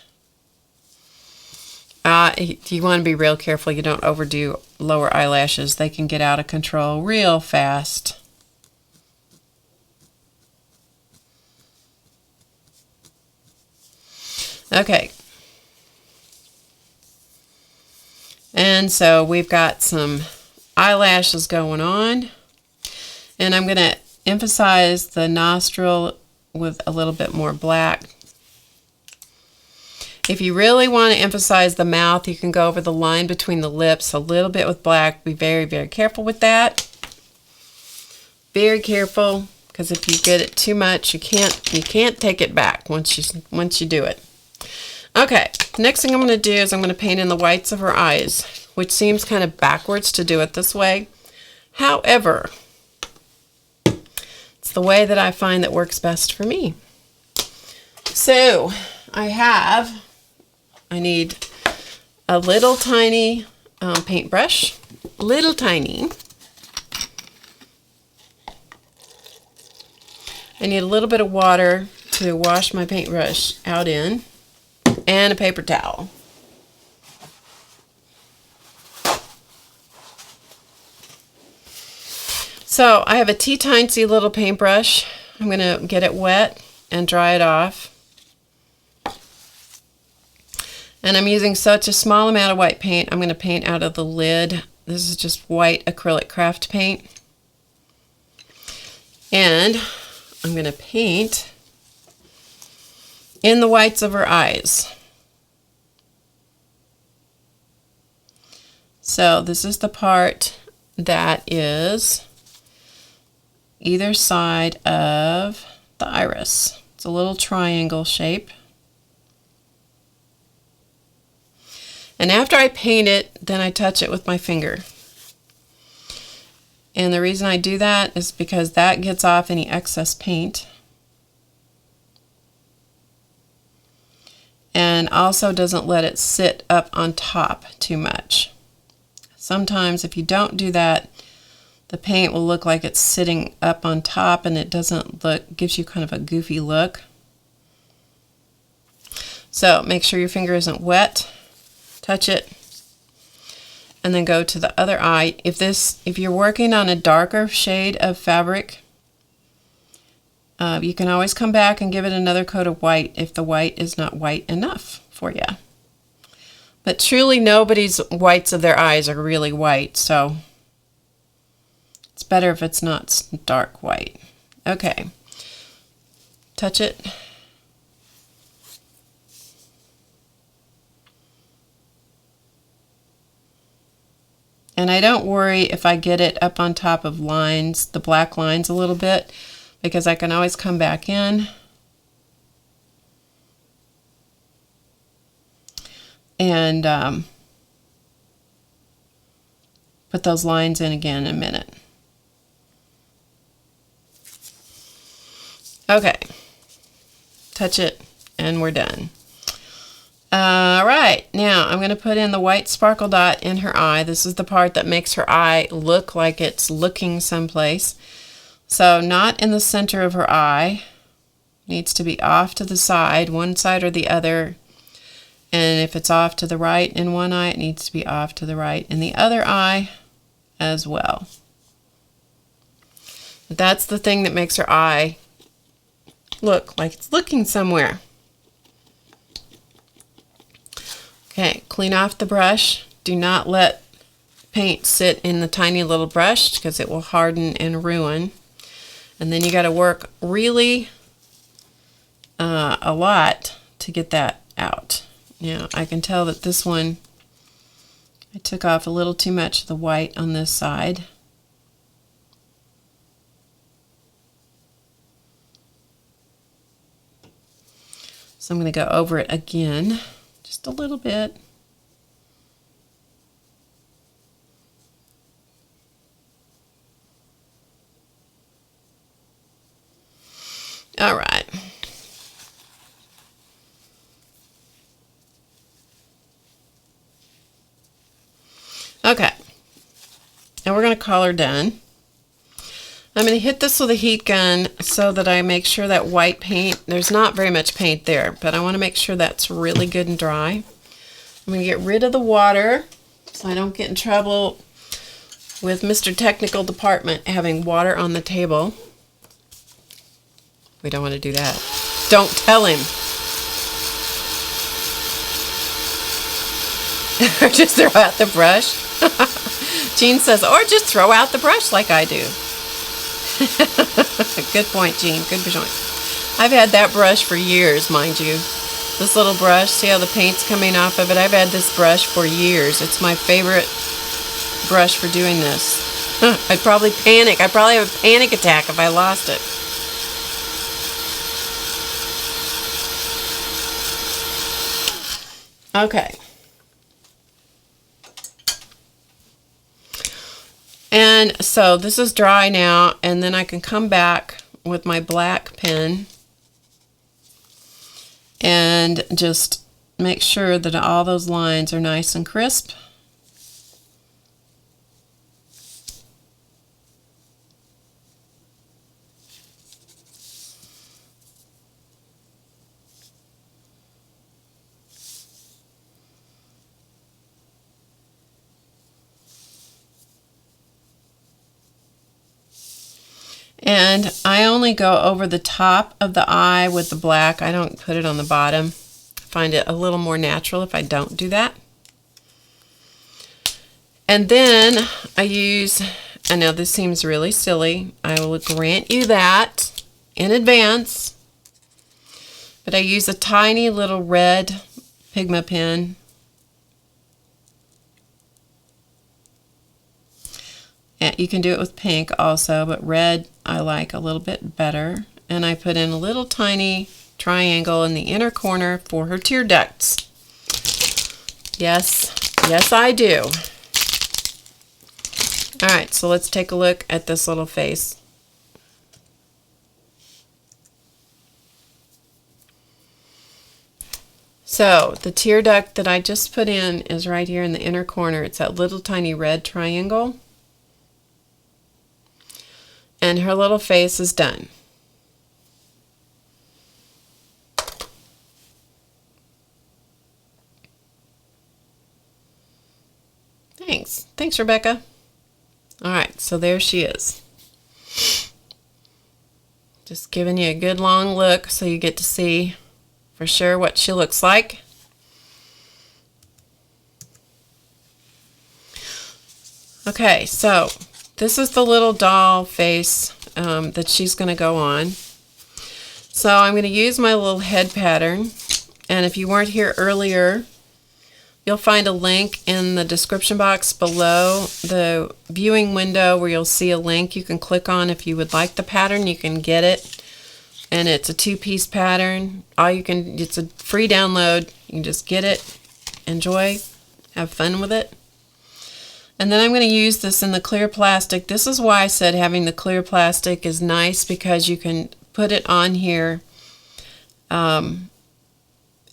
Speaker 1: You want to be real careful you don't overdo lower eyelashes. They can get out of control real fast. Okay. And so we've got some eyelashes going on. And I'm going to emphasize the nostril with a little bit more black. If you really want to emphasize the mouth, you can go over the line between the lips a little bit with black. Be very, very careful with that. Very careful, because if you get it too much, you can't take it back once you do it. Okay, next thing I'm going to do is I'm going to paint in the whites of her eyes, which seems kind of backwards to do it this way. However, it's the way that I find that works best for me. So I need a little tiny paintbrush, little tiny. I need a little bit of water to wash my paintbrush out in, and a paper towel. So I have a teeny little paintbrush. I'm going to get it wet and dry it off. And I'm using such a small amount of white paint. I'm going to paint out of the lid. This is just white acrylic craft paint. And I'm going to paint in the whites of her eyes. So this is the part that is either side of the iris. It's a little triangle shape. And after I paint it, then I touch it with my finger. And the reason I do that is because that gets off any excess paint. And also doesn't let it sit up on top too much. Sometimes if you don't do that, the paint will look like it's sitting up on top and it doesn't look, gives you kind of a goofy look. So make sure your finger isn't wet. Touch it. And then go to the other eye. If you're working on a darker shade of fabric, you can always come back and give it another coat of white if the white is not white enough for you. But truly nobody's whites of their eyes are really white, so it's better if it's not dark white. Okay, touch it. And I don't worry if I get it up on top of lines, the black lines a little bit, because I can always come back in and put those lines in again in a minute. Okay, touch it and we're done. All right, now I'm going to put in the white sparkle dot in her eye. This is the part that makes her eye look like it's looking someplace. So not in the center of her eye. Needs to be off to the side, one side or the other. And if it's off to the right in one eye, it needs to be off to the right in the other eye as well. That's the thing that makes her eye look like it's looking somewhere. Okay, clean off the brush. Do not let paint sit in the tiny little brush because it will harden and ruin. And then you got to work really a lot to get that out. Now I can tell that this one, I took off a little too much of the white on this side. So I'm going to go over it again. Just a little bit. All right. Okay. Now we're going to call her done. I'm going to hit this with a heat gun so that I make sure that white paint, there's not very much paint there, but I want to make sure that's really good and dry. I'm going to get rid of the water so I don't get in trouble with Mr. Technical Department having water on the table. We don't want to do that. Don't tell him. Or just throw out the brush. Jean says, or just throw out the brush like I do. Good point, Jean. Good point. I've had that brush for years, mind you. This little brush, see how the paint's coming off of it? I've had this brush for years. It's my favorite brush for doing this. I'd probably panic. I'd probably have a panic attack if I lost it. Okay. And so this is dry now, and then I can come back with my black pen and just make sure that all those lines are nice and crisp. And I only go over the top of the eye with the black. I don't put it on the bottom. I find it a little more natural if I don't do that. And then I use, I know this seems really silly. I will grant you that in advance. But I use a tiny little red Pigma pen. And you can do it with pink also, but red I like a little bit better. And I put in a little tiny triangle in the inner corner for her tear ducts. Yes, yes I do. Alright, so let's take a look at this little face. So the tear duct that I just put in is right here in the inner corner. It's that little tiny red triangle. And her little face is done. Thanks. Thanks, Rebecca. All right, so there she is. Just giving you a good long look so you get to see for sure what she looks like. Okay, so this is the little doll face that she's going to go on. So I'm going to use my little head pattern, and if you weren't here earlier, you'll find a link in the description box below the viewing window where you'll see a link you can click on if you would like the pattern. You can get it. And it's a two-piece pattern. It's a free download. You can just get it, enjoy, have fun with it. And then I'm going to use this in the clear plastic. This is why I said having the clear plastic is nice, because you can put it on here and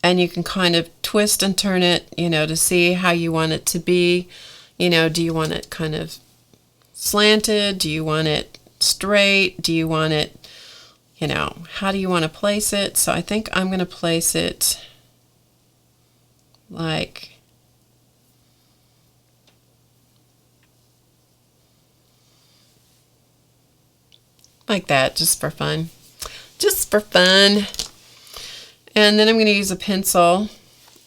Speaker 1: you can kind of twist and turn it, to see how you want it to be. Do you want it kind of slanted? Do you want it straight? Do you want it how do you want to place it? So I think I'm going to place it like that, just for fun. Just for fun. And then I'm going to use a pencil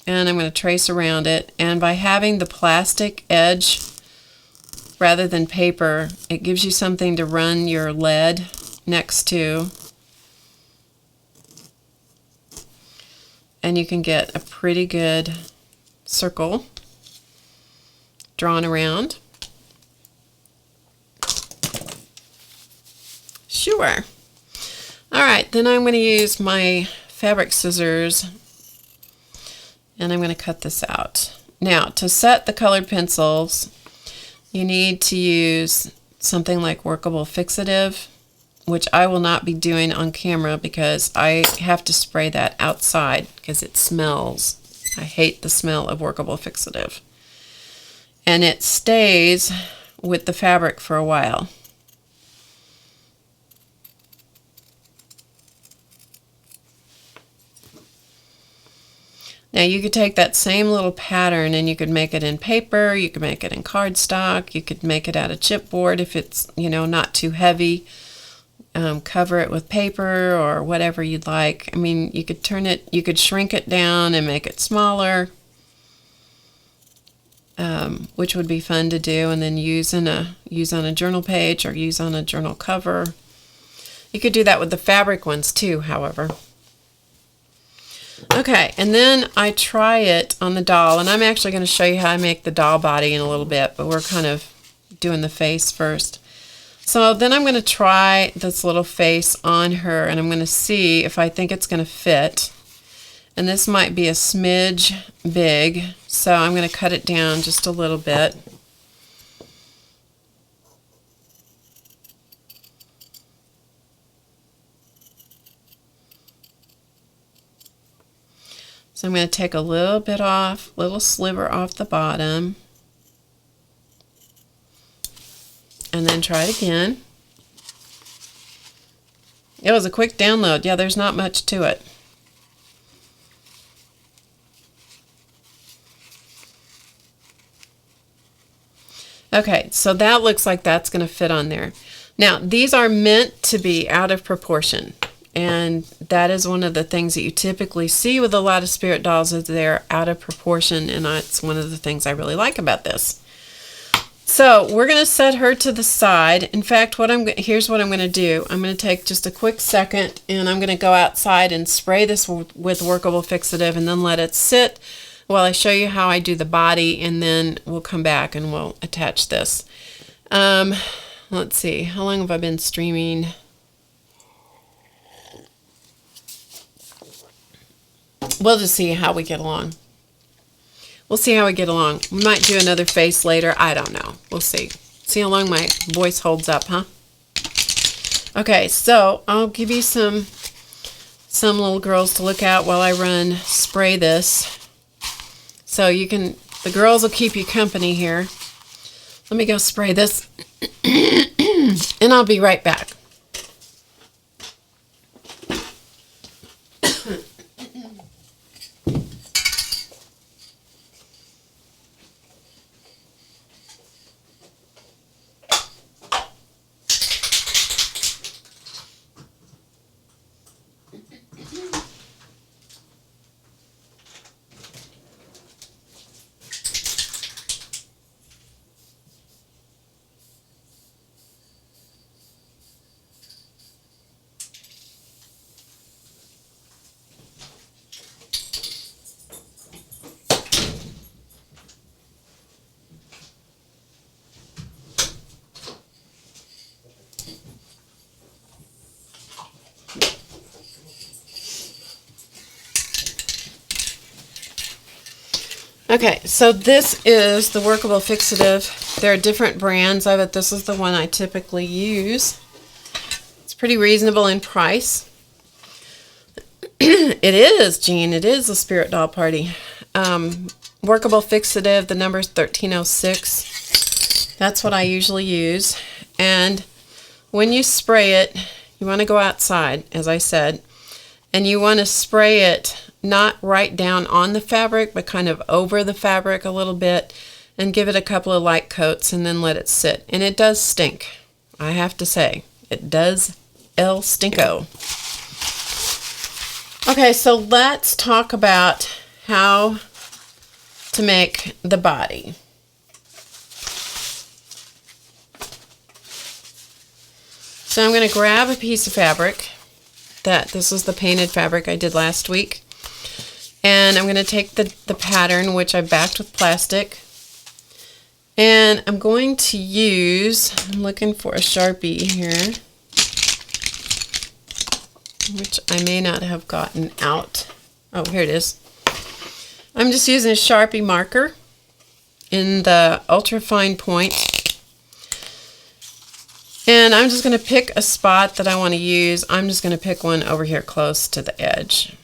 Speaker 1: and I'm going to trace around it. And by having the plastic edge rather than paper, it gives you something to run your lead next to. And you can get a pretty good circle drawn around. Sure. All right, then I'm going to use my fabric scissors and I'm going to cut this out. Now, to set the colored pencils, you need to use something like workable fixative, which I will not be doing on camera because I have to spray that outside because it smells. I hate the smell of workable fixative. And it stays with the fabric for a while. Now you could take that same little pattern and you could make it in paper, you could make it in cardstock, you could make it out of chipboard if it's, not too heavy. Cover it with paper or whatever you'd like. I mean, you could shrink it down and make it smaller, which would be fun to do, and then use on a journal page or use on a journal cover. You could do that with the fabric ones too, however. Okay, and then I try it on the doll, and I'm actually going to show you how I make the doll body in a little bit, but we're kind of doing the face first. So then I'm going to try this little face on her, and I'm going to see if I think it's going to fit. And this might be a smidge big, so I'm going to cut it down just a little bit. So I'm going to take a little bit off, little sliver off the bottom. And then try it again. It was a quick download. Yeah, there's not much to it. Okay, so that looks like that's going to fit on there. Now, these are meant to be out of proportion. And that is one of the things that you typically see with a lot of spirit dolls, is they're out of proportion. And that's one of the things I really like about this. So we're going to set her to the side. In fact, here's what I'm going to do. I'm going to take just a quick second and I'm going to go outside and spray this with workable fixative and then let it sit while I show you how I do the body, and then we'll come back and we'll attach this. Let's see, how long have I been streaming? We'll just see how we get along. We'll see how we get along. We might do another face later. I don't know. We'll see. See how long my voice holds up, huh? Okay, so I'll give you some little girls to look at while I spray this. So you can, the girls will keep you company here. Let me go spray this and I'll be right back. Okay, so this is the Workable Fixative. There are different brands of it. This is the one I typically use. It's pretty reasonable in price. It is, Jean. It is a Spirit Doll Party. Workable Fixative, the number is 1306. That's what I usually use. And when you spray it, you want to go outside, as I said, and you want to spray it not right down on the fabric, but kind of over the fabric a little bit, and give it a couple of light coats and then let it sit. And it does stink. I have to say, it does el stinko. Okay, so let's talk about how to make the body. So I'm going to grab a piece of fabric. This is the painted fabric I did last week. And I'm going to take the pattern, which I backed with plastic. And I'm going to use, I'm looking for a Sharpie here, which I may not have gotten out. Oh, here it is. I'm just using a Sharpie marker in the ultra fine point. And I'm just going to pick a spot that I want to use. I'm just going to pick one over here close to the edge.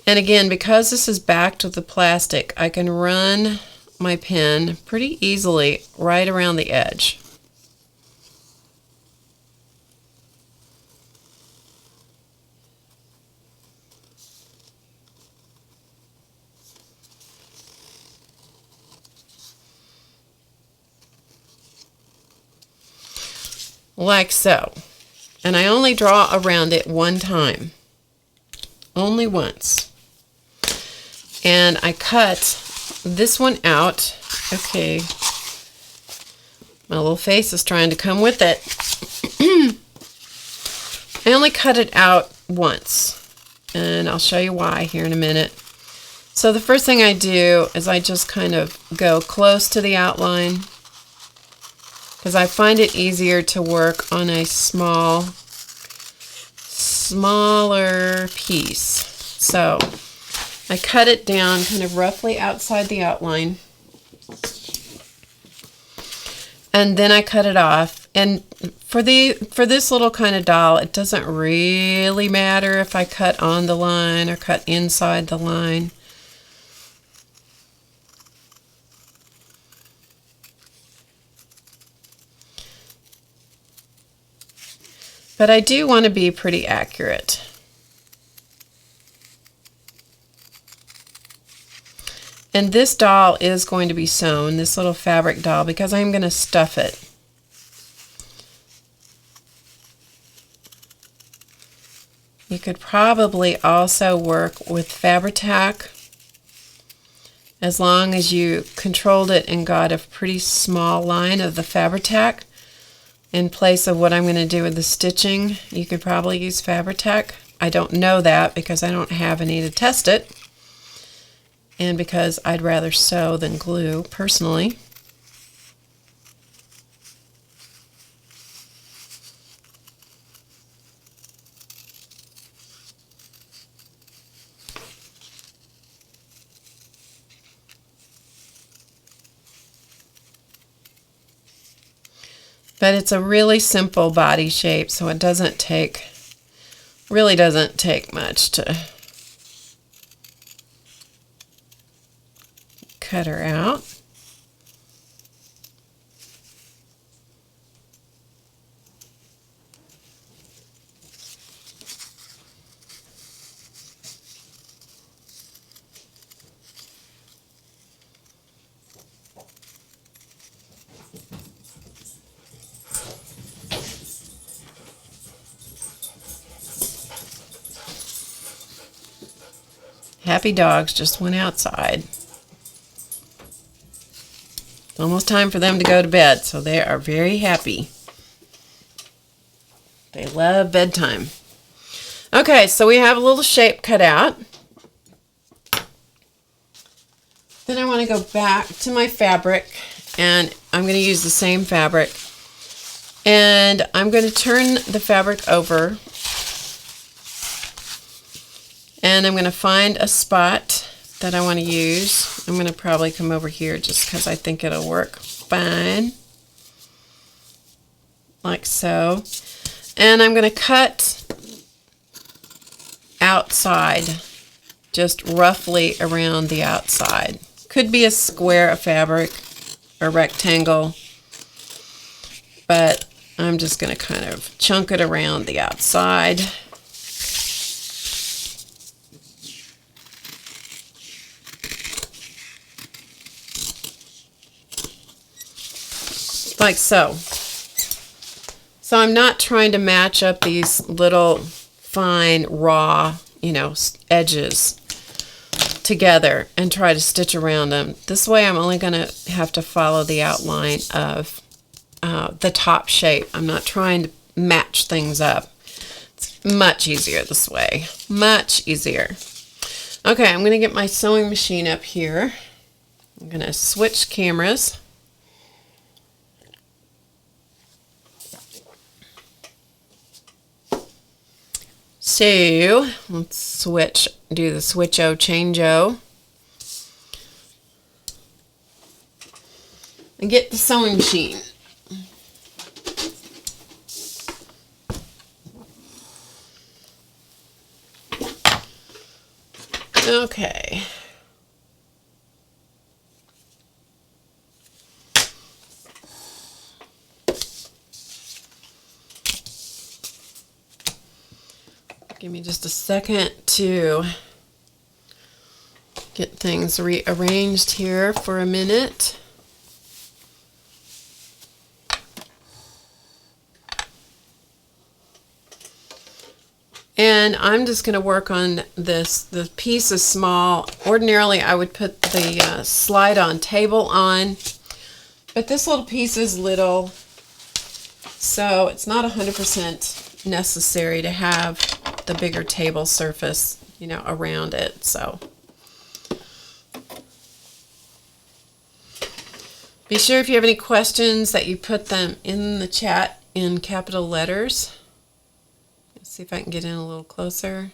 Speaker 1: And again, because this is backed with the plastic, I can run my pen pretty easily right around the edge. Like so. And I only draw around it one time. Only once. And I cut this one out. Okay. My little face is trying to come with it. I only cut it out once. And I'll show you why here in a minute. So the first thing I do is I just kind of go close to the outline, because I find it easier to work on a smaller piece. So I cut it down kind of roughly outside the outline, and then I cut it off. And for this little kind of doll, it doesn't really matter if I cut on the line or cut inside the line. But I do want to be pretty accurate. And this doll is going to be sewn, this little fabric doll, because I'm going to stuff it. You could probably also work with Fabri-Tac, as long as you controlled it and got a pretty small line of the Fabri-Tac. In place of what I'm going to do with the stitching, you could probably use Fabri-Tac. I don't know that because I don't have any to test it, and because I'd rather sew than glue, personally. But it's a really simple body shape, so it really doesn't take much to cut her out. Happy dogs just went outside. It's almost time for them to go to bed, so they are very happy. They love bedtime. Okay, so we have a little shape cut out. Then I want to go back to my fabric, and I'm going to use the same fabric. And I'm going to turn the fabric over. And I'm going to find a spot that I want to use. I'm going to probably come over here just because I think it'll work fine. Like so. And I'm going to cut outside, just roughly around the outside. Could be a square of fabric or rectangle, but I'm just going to kind of chunk it around the outside. Like so. So I'm not trying to match up these little fine raw, edges together and try to stitch around them. This way I'm only going to have to follow the outline of the top shape. I'm not trying to match things up. It's much easier this way. Much easier. Okay, I'm going to get my sewing machine up here. I'm going to switch cameras. So let's do the switch-o, change-o, and get the sewing machine. Okay. Give me just a second to get things rearranged here for a minute. And I'm just going to work on this. The piece is small. Ordinarily I would put the slide-on table on, but this little piece is little, so it's not 100% necessary to have the bigger table surface, around it. So be sure if you have any questions that you put them in the chat in capital letters. Let's see if I can get in a little closer.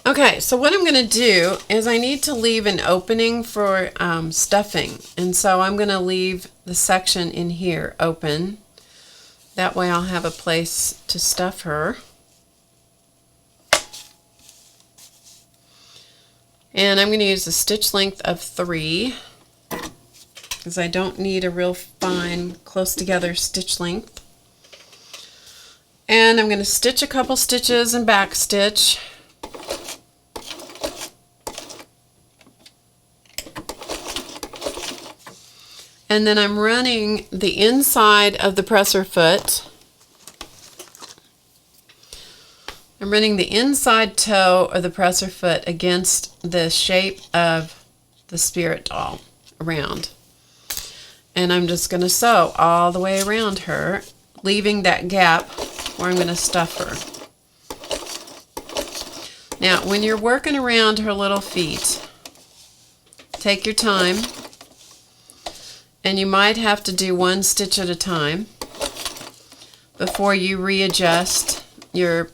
Speaker 1: Okay, so what I'm going to do is I need to leave an opening for stuffing, and so I'm going to leave the section in here open. That way I'll have a place to stuff her. And I'm going to use a stitch length of 3 because I don't need a real fine close together stitch length. And I'm going to stitch a couple stitches and back stitch. And then I'm running the inside of the presser foot. I'm running the inside toe of the presser foot against the shape of the spirit doll around. And I'm just going to sew all the way around her, leaving that gap where I'm going to stuff her. Now, when you're working around her little feet, take your time. And you might have to do one stitch at a time before you readjust your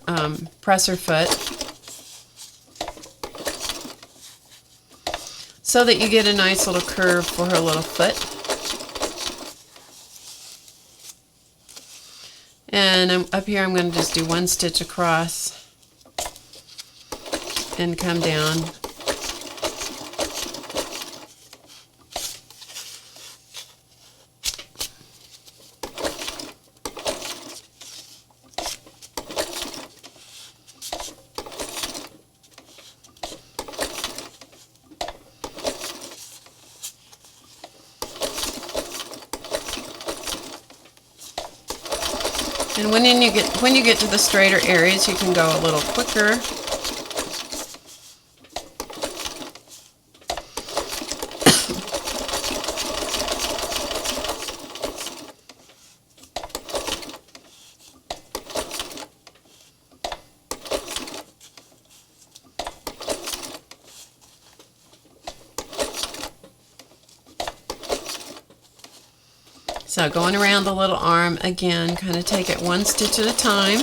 Speaker 1: presser foot. so that you get a nice little curve for her little foot. And up here I'm going to just do one stitch across and come down. And when you get to the straighter areas, you can go a little quicker. So going around the little arm again, kind of take it one stitch at a time.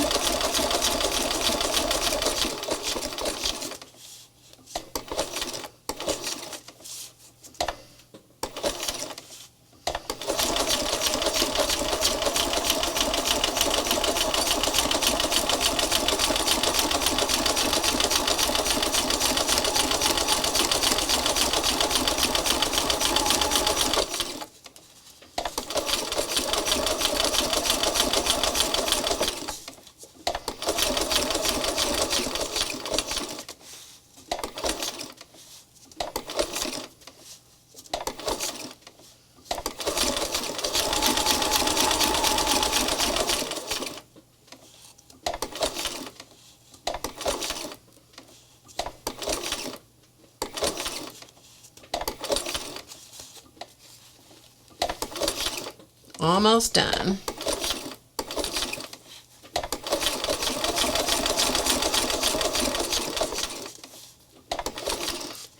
Speaker 1: Almost done.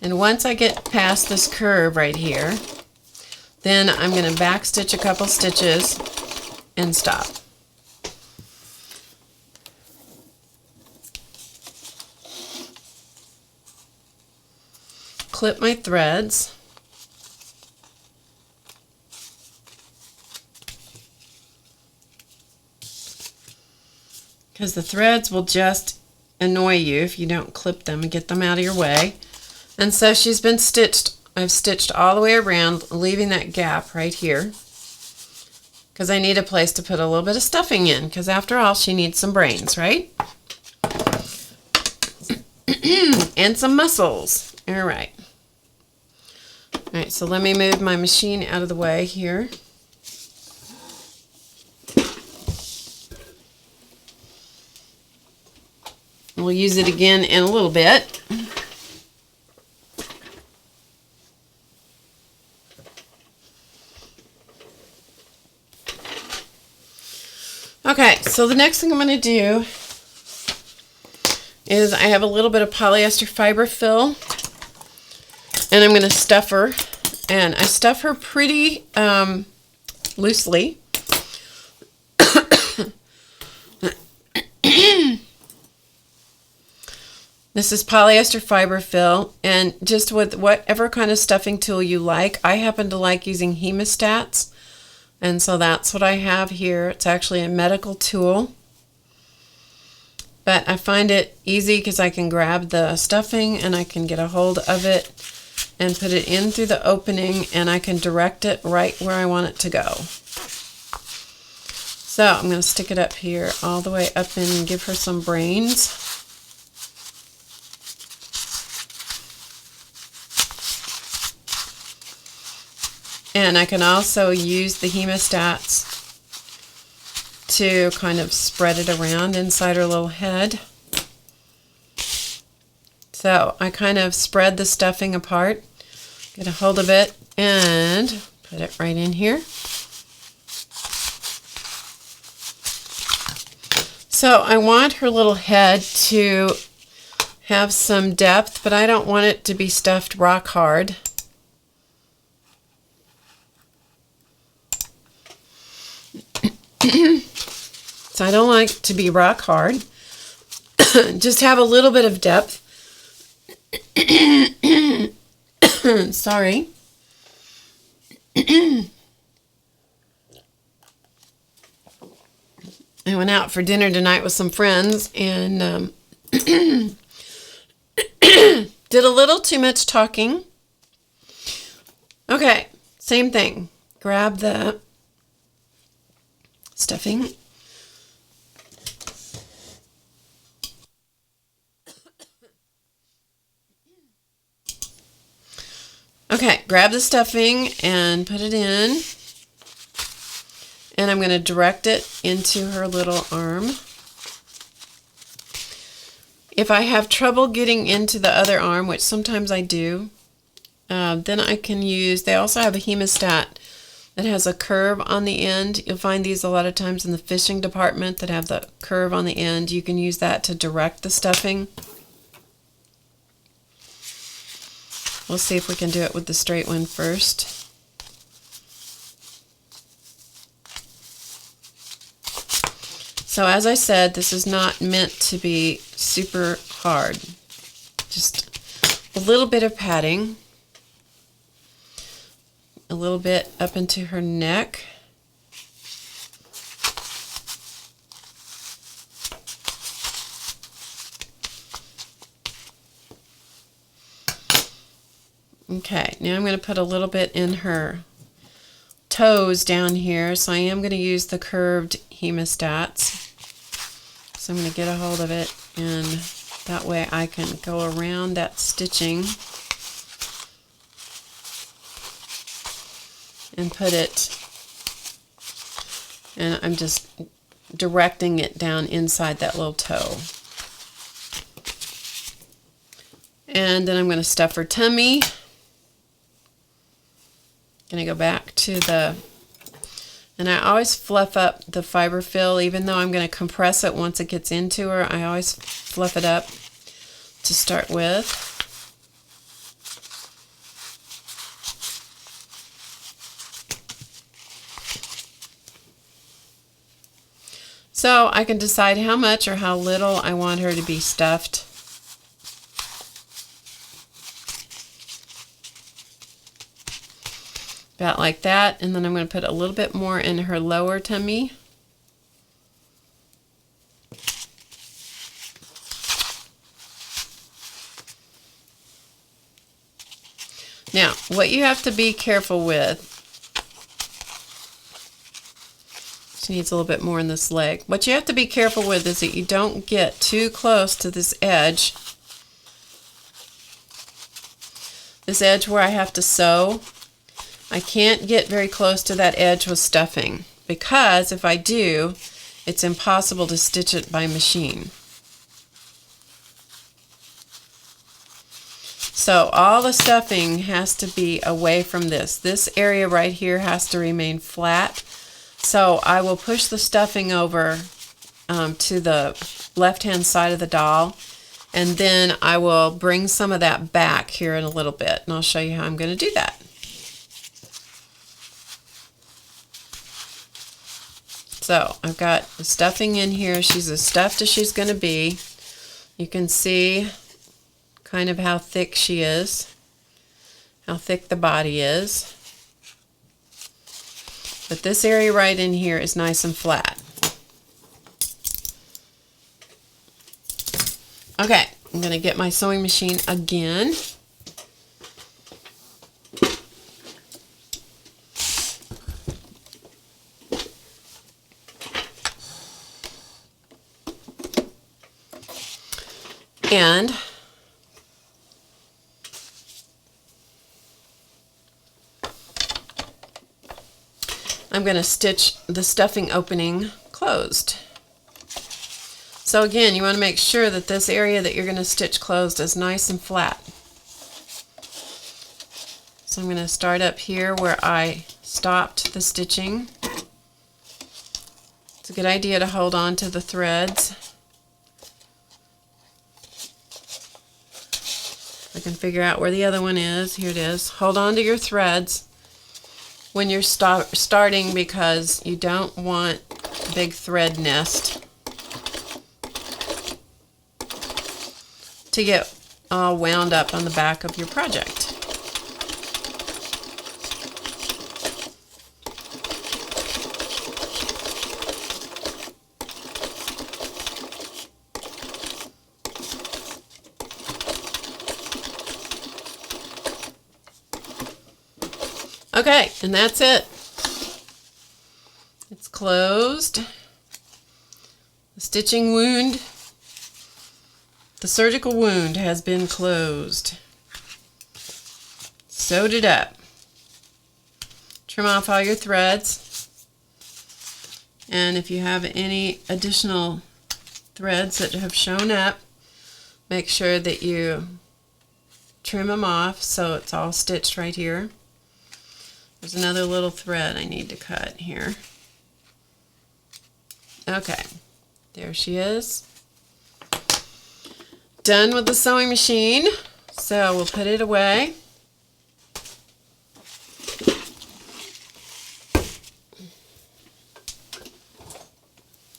Speaker 1: And once I get past this curve right here, then I'm going to back stitch a couple stitches and stop. Clip my threads. Because the threads will just annoy you if you don't clip them and get them out of your way. And so she's been stitched. I've stitched all the way around, leaving that gap right here. Because I need a place to put a little bit of stuffing in. Because after all, she needs some brains, right? And some muscles. All right. All right, so let me move my machine out of the way here. We'll use it again in a little bit. Okay, so the next thing I'm going to do is I have a little bit of polyester fiber fill, and I'm going to stuff her, and I stuff her pretty loosely. This is polyester fiber fill, and just with whatever kind of stuffing tool you like. I happen to like using hemostats, and so that's what I have here. It's actually a medical tool, but I find it easy because I can grab the stuffing and I can get a hold of it and put it in through the opening, and I can direct it right where I want it to go. So I'm going to stick it up here all the way up and give her some brains. And I can also use the hemostats to kind of spread it around inside her little head. So I kind of spread the stuffing apart, get a hold of it, and put it right in here. So I want her little head to have some depth, but I don't want it to be stuffed rock hard. So I don't like to be rock hard. Just have a little bit of depth. Sorry. I went out for dinner tonight with some friends and did a little too much talking. Okay, same thing. Grab the stuffing. Okay, grab the stuffing and put it in. And I'm going to direct it into her little arm. If I have trouble getting into the other arm, which sometimes I do, then I can use, they also have a hemostat that has a curve on the end. You'll find these a lot of times in the fishing department that have the curve on the end. You can use that to direct the stuffing. We'll see if we can do it with the straight one first. So as I said, this is not meant to be super hard. Just a little bit of padding. A little bit up into her neck. Okay, now I'm going to put a little bit in her toes down here. So I am going to use the curved hemostats. So I'm going to get a hold of it, and that way I can go around that stitching and put it, and I'm just directing it down inside that little toe. And then I'm going to stuff her tummy. Going to go back to the, and I always fluff up the fiber fill, even though I'm going to compress it once it gets into her. I always fluff it up to start with. So I can decide how much or how little I want her to be stuffed. About like that, and then I'm going to put a little bit more in her lower tummy. Now, what you have to be careful with, she needs a little bit more in this leg. What you have to be careful with is that you don't get too close to this edge. This edge where I have to sew. I can't get very close to that edge with stuffing, because if I do, it's impossible to stitch it by machine. So all the stuffing has to be away from this. This area right here has to remain flat. So I will push the stuffing over to the left-hand side of the doll, and then I will bring some of that back here in a little bit, and I'll show you how I'm going to do that. So I've got the stuffing in here. She's as stuffed as she's going to be. You can see kind of how thick she is, how thick the body is. But this area right in here is nice and flat. Okay, I'm going to get my sewing machine again. And I'm going to stitch the stuffing opening closed. So again, you want to make sure that this area that you're going to stitch closed is nice and flat. So I'm going to start up here where I stopped the stitching. It's a good idea to hold on to the threads. I can figure out where the other one is. Here it is. Hold on to your threads when you're starting, because you don't want a big thread nest to get all wound up on the back of your project. Okay, and that's it. It's closed. The stitching wound, the surgical wound has been closed. Sewed it up. Trim off all your threads. And if you have any additional threads that have shown up, make sure that you trim them off so it's all stitched right here. There's another little thread I need to cut here. Okay, there she is. Done with the sewing machine, so we'll put it away.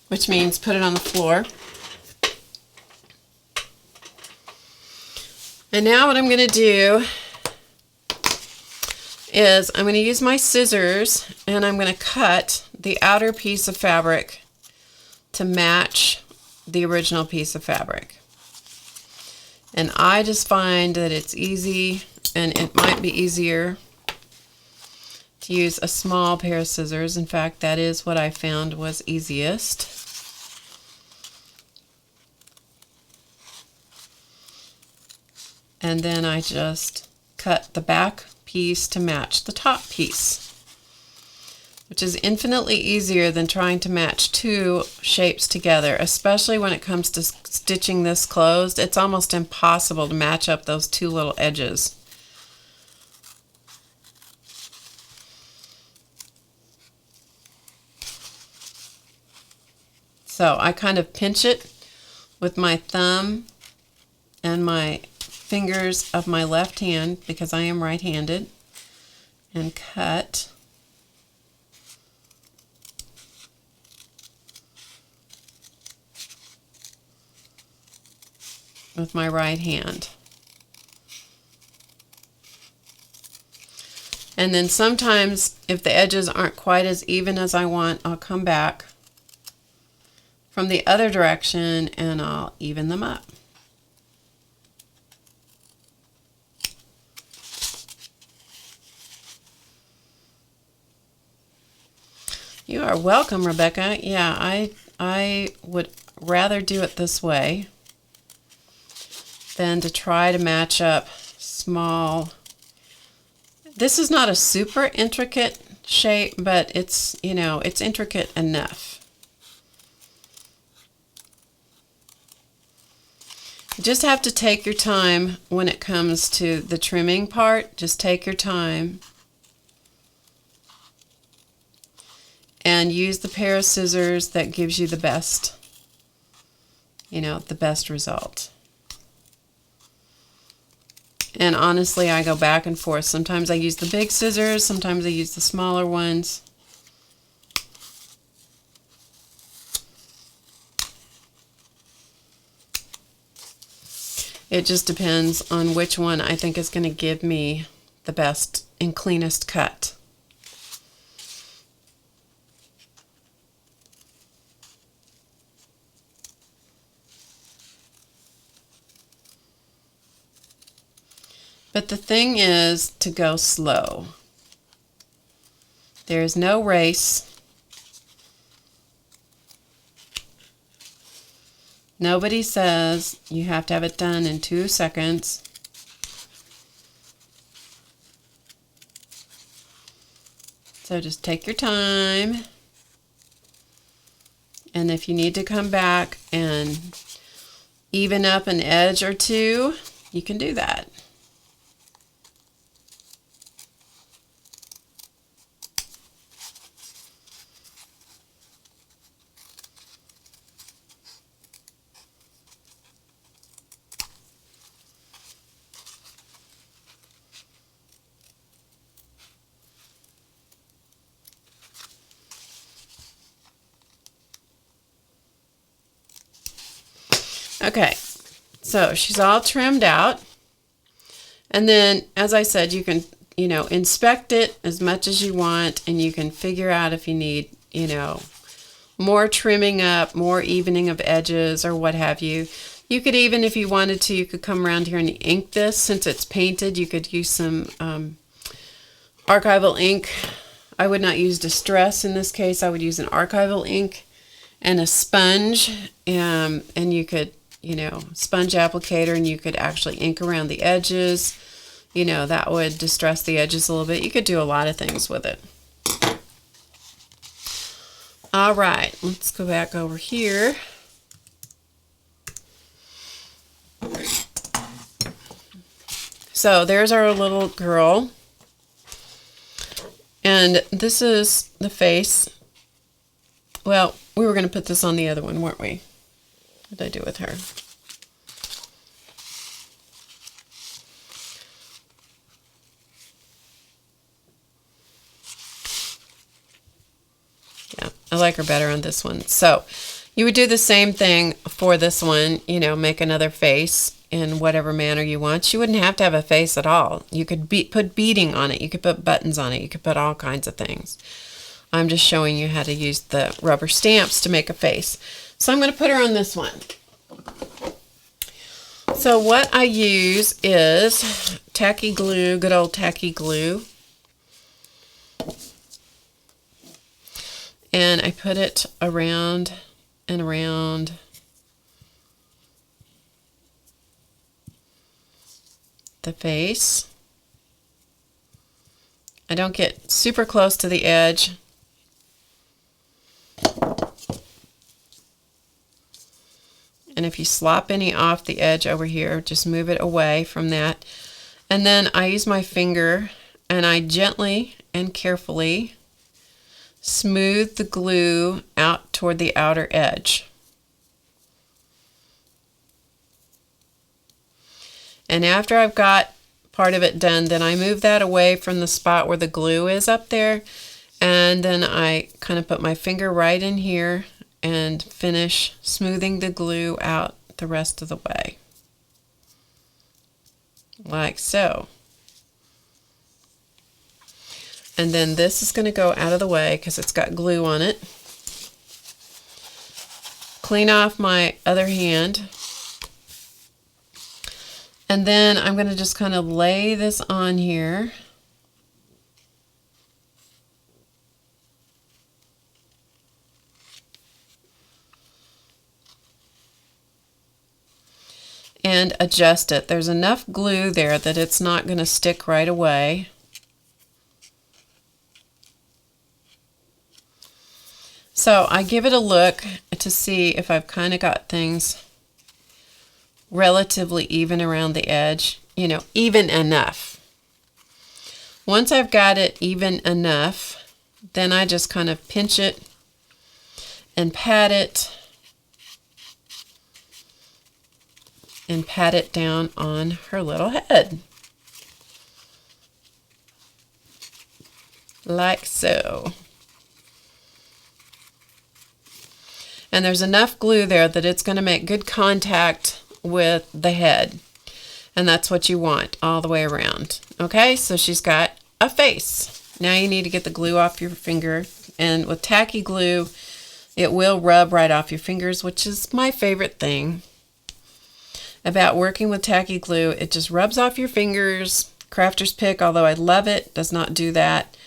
Speaker 1: Which means put it on the floor. And now what I'm going to do is I'm going to use my scissors and I'm going to cut the outer piece of fabric to match the original piece of fabric. And I just find that it's easy, and it might be easier to use a small pair of scissors. In fact, that is what I found was easiest. And then I just cut the back piece to match the top piece, which is infinitely easier than trying to match two shapes together, especially when it comes to stitching this closed. It's almost impossible to match up those two little edges. So I kind of pinch it with my thumb and my fingers of my left hand, because I am right-handed, and cut with my right hand. And then sometimes if the edges aren't quite as even as I want, I'll come back from the other direction and I'll even them up. You are welcome, Rebecca. Yeah, I would rather do it this way than to try to match up small. This is not a super intricate shape, but it's, you know, it's intricate enough. You just have to take your time when it comes to the trimming part. Just take your time and use the pair of scissors that gives you the best, you know, the best result. And honestly, I go back and forth. Sometimes I use the big scissors, sometimes I use the smaller ones. It just depends on which one I think is going to give me the best and cleanest cut. But the thing is to go slow. There is no race. Nobody says you have to have it done in 2 seconds. So just take your time. And if you need to come back and even up an edge or two, you can do that. Okay, so she's all trimmed out. And then, as I said, you can, you know, inspect it as much as you want, and you can figure out if you need, you know, more trimming up, more evening of edges, or what have you. You could even, if you wanted to, you could come around here and ink this. Since it's painted, you could use some Archival ink. I would not use Distress in this case. I would use an Archival ink and a sponge, and you could, sponge applicator, and you could actually ink around the edges. That would distress the edges a little bit. You could do a lot of things with it. All right, let's go back over here. So there's our little girl. And this is the face. Well, we were going to put this on the other one, weren't we? What did I do with her? Yeah, I like her better on this one. So you would do the same thing for this one, make another face in whatever manner you want. You wouldn't have to have a face at all. You could put beading on it. You could put buttons on it. You could put all kinds of things. I'm just showing you how to use the rubber stamps to make a face. So I'm going to put her on this one. So what I use is tacky glue, good old tacky glue. And I put it around and around the face. I don't get super close to the edge. And if you slop any off the edge over here, just move it away from that. And then I use my finger and I gently and carefully smooth the glue out toward the outer edge. And after I've got part of it done, then I move that away from the spot where the glue is up there, and then I kind of put my finger right in here and finish smoothing the glue out the rest of the way. Like so. And then this is going to go out of the way because it's got glue on it. Clean off my other hand. And then I'm going to just kind of lay this on here. And adjust it. There's enough glue there that it's not going to stick right away. So I give it a look to see if I've kind of got things relatively even around the edge, even enough. Once I've got it even enough, then I just kind of pinch it and pat it down on her little head. Like so. And there's enough glue there that it's going to make good contact with the head. And that's what you want all the way around. Okay, so she's got a face. Now you need to get the glue off your finger. And with tacky glue, it will rub right off your fingers, which is my favorite thing about working with tacky glue. It just rubs off your fingers. Crafter's pick, although I love it, does not do that.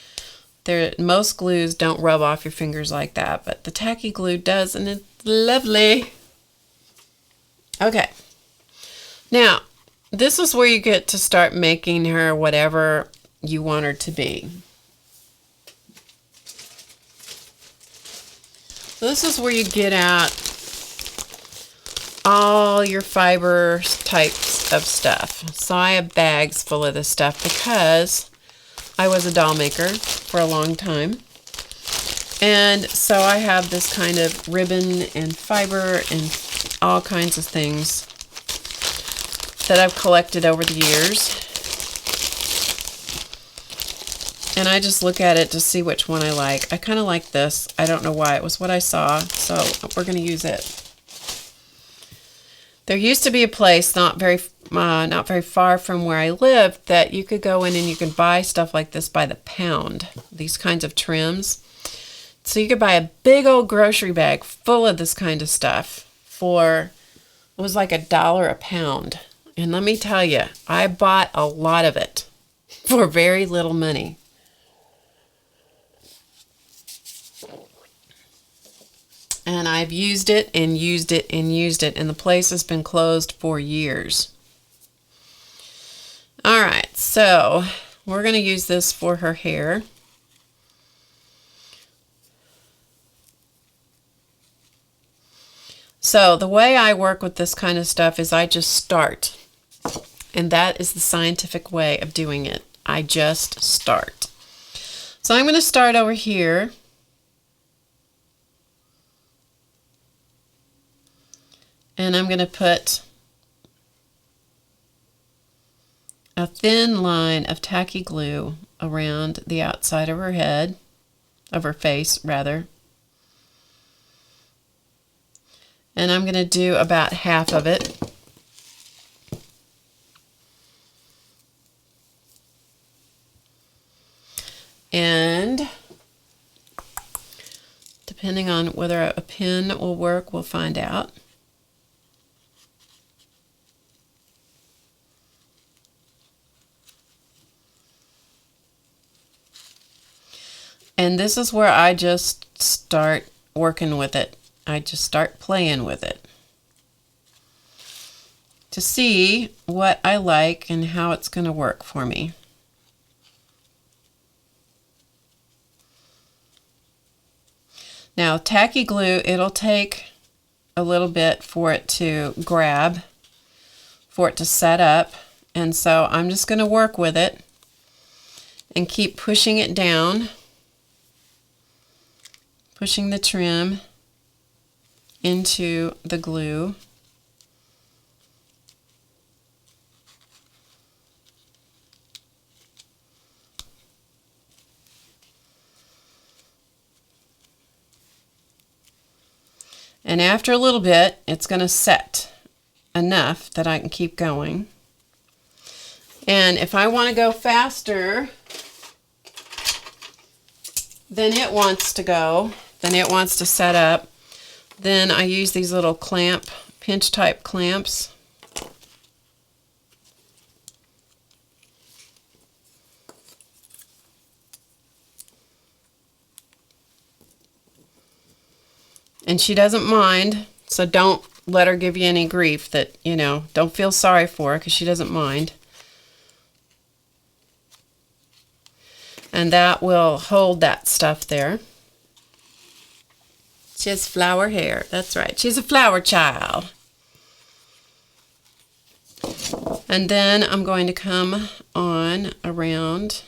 Speaker 1: Most glues don't rub off your fingers like that, but the tacky glue does, and it's lovely. Okay. Now, this is where you get to start making her whatever you want her to be. So this is where you get out all your fiber types of stuff. So I have bags full of this stuff because I was a doll maker for a long time. And so I have this kind of ribbon and fiber and all kinds of things that I've collected over the years. And I just look at it to see which one I like. I kind of like this. I don't know why. It was what I saw, so we're going to use it. There used to be a place not very far from where I lived that you could go in and you could buy stuff like this by the pound, these kinds of trims. So you could buy a big old grocery bag full of this kind of stuff for, it was like $1 a pound. And let me tell you, I bought a lot of it for very little money. And I've used it and used it and used it, and the place has been closed for years. All right, so we're going to use this for her hair. So the way I work with this kind of stuff is I just start. And that is the scientific way of doing it. I just start. So I'm going to start over here. And I'm going to put a thin line of tacky glue around the outside of her head, of her face rather. And I'm going to do about half of it. And depending on whether a pin will work, we'll find out. And this is where I just start working with it. I just start playing with it to see what I like and how it's going to work for me. Now, tacky glue, it'll take a little bit for it to grab, for it to set up. And so I'm just going to work with it and keep pushing it down, pushing the trim into the glue. And after a little bit, it's going to set enough that I can keep going. And if I want to go faster than it wants to go, then it wants to set up, then I use these little clamp, pinch type clamps. And she doesn't mind, so don't let her give you any grief that, you know, don't feel sorry for her because she doesn't mind. And that will hold that stuff there. She has flower hair. That's right. She's a flower child. And then I'm going to come on around.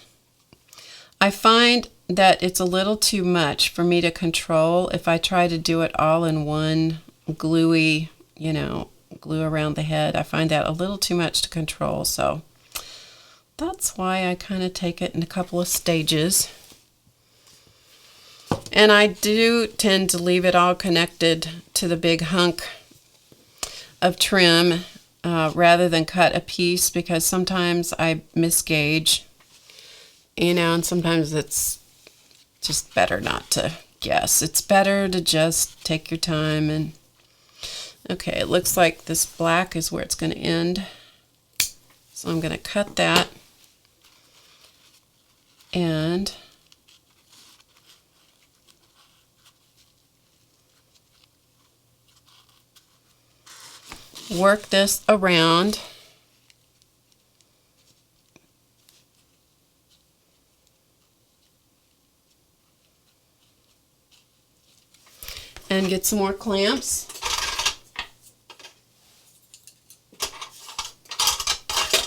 Speaker 1: I find that it's a little too much for me to control if I try to do it all in one gluey, you know, glue around the head. I find that a little too much to control. So that's why I kind of take it in a couple of stages. And I do tend to leave it all connected to the big hunk of trim rather than cut a piece, because sometimes I misgauge, you know, and sometimes it's just better not to guess. It's better to just take your time. And okay, it looks like this black is where it's going to end. So I'm going to cut that and work this around. And get some more clamps.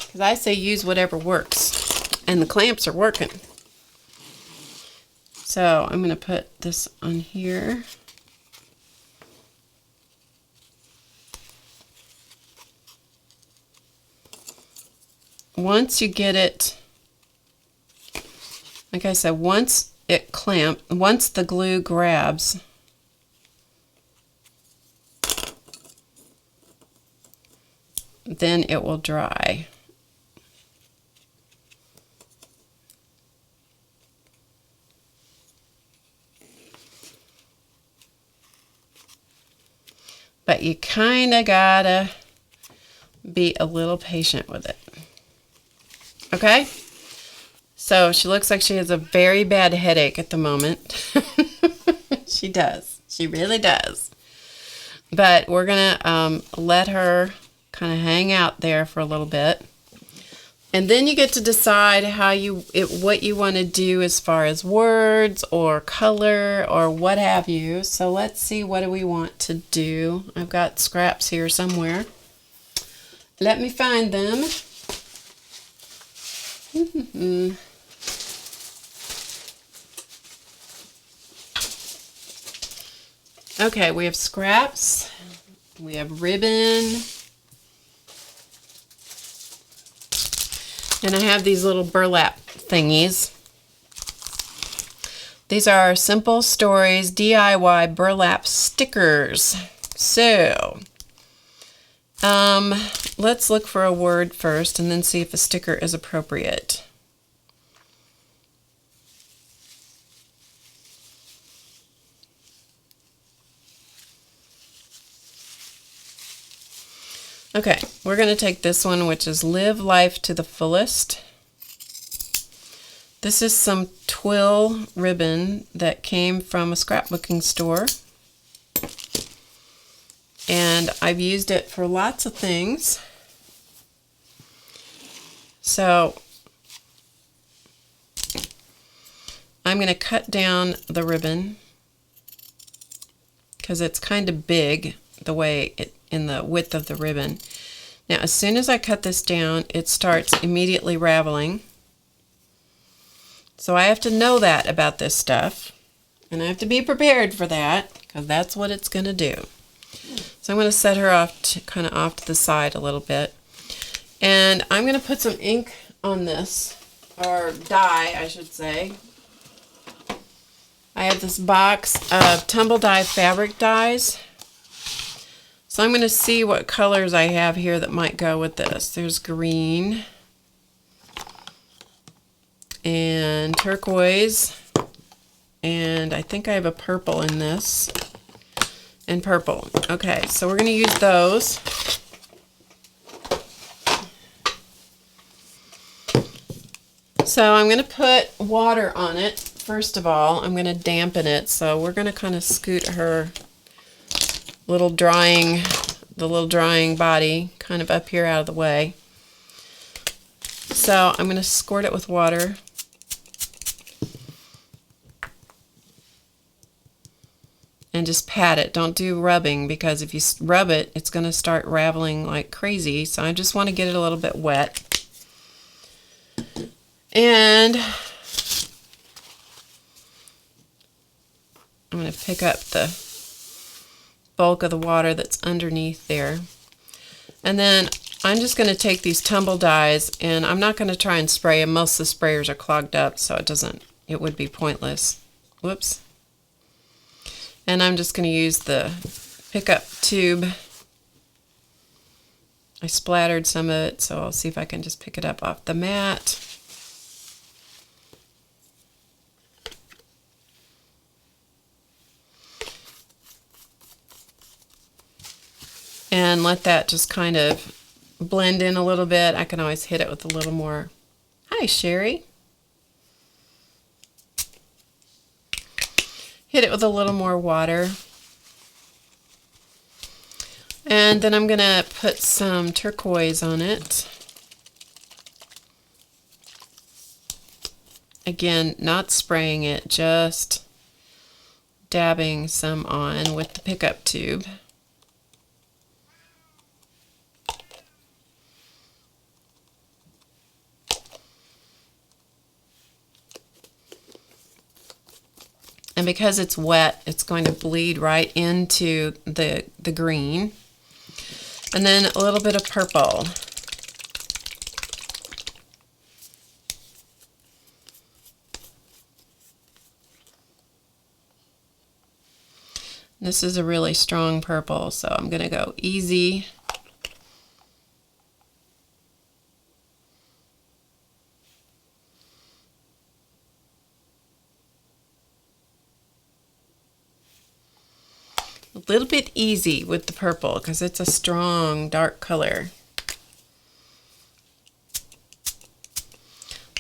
Speaker 1: Because I say use whatever works. And the clamps are working. So I'm going to put this on here. Once you get it, like I said, once the glue grabs, then it will dry. But you kind of gotta be a little patient with it. Okay? So she looks like she has a very bad headache at the moment. She does. She really does. But we're going to let her kind of hang out there for a little bit. And then you get to decide what you want to do as far as words or color or what have you. So let's see, what do we want to do? I've got scraps here somewhere. Let me find them. Okay, we have scraps. We have ribbon. And I have these little burlap thingies. These are Simple Stories DIY burlap stickers. So, let's look for a word first and then see if a sticker is appropriate. Okay, we're going to take this one, which is Live Life to the Fullest. This is some twill ribbon that came from a scrapbooking store. And I've used it for lots of things. So I'm going to cut down the ribbon because it's kind of big the way in the width of the ribbon. Now, as soon as I cut this down, it starts immediately raveling. So I have to know that about this stuff, and I have to be prepared for that because that's what it's going to do. So I'm going to set her off kind of off to the side a little bit, and I'm going to put some ink on this, or dye, I should say. I have this box of tumble dye fabric dyes. So I'm going to see what colors I have here that might go with this. There's green and turquoise, and I think I have a purple in this, and purple. Okay, so we're going to use those. So I'm going to put water on it. First of all, I'm going to dampen it. So we're going to kind of scoot her the little drying body kind of up here out of the way. So I'm going to squirt it with water. And just pat it. Don't do rubbing, because if you rub it, it's going to start raveling like crazy. So I just want to get it a little bit wet. And I'm going to pick up the bulk of the water that's underneath there. And then I'm just going to take these tumble dyes, and I'm not going to try and spray them. Most of the sprayers are clogged up, so it would be pointless. Whoops. And I'm just going to use the pickup tube. I splattered some of it, so I'll see if I can just pick it up off the mat. And let that just kind of blend in a little bit. I can always hit it with a little more. Hi, Sherry. Hit it with a little more water. And then I'm going to put some turquoise on it. Again, not spraying it, just dabbing some on with the pickup tube. And because it's wet, it's going to bleed right into the green. And then a little bit of purple. This is a really strong purple, so I'm going to go easy. A little bit easy with the purple because it's a strong dark color.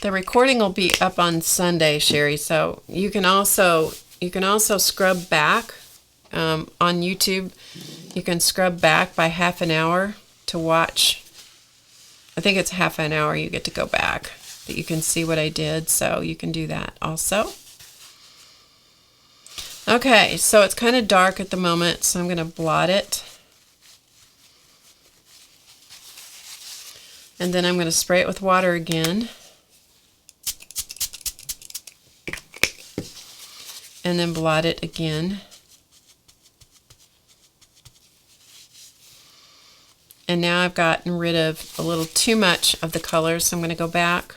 Speaker 1: The recording will be up on Sunday, Sherry, so you can also scrub back on YouTube, you can scrub back by half an hour to watch. I think it's half an hour you get to go back, but you can see what I did, so you can do that also. Okay, so it's kind of dark at the moment, so I'm going to blot it. And then I'm going to spray it with water again. And then blot it again. And now I've gotten rid of a little too much of the colors, so I'm going to go back.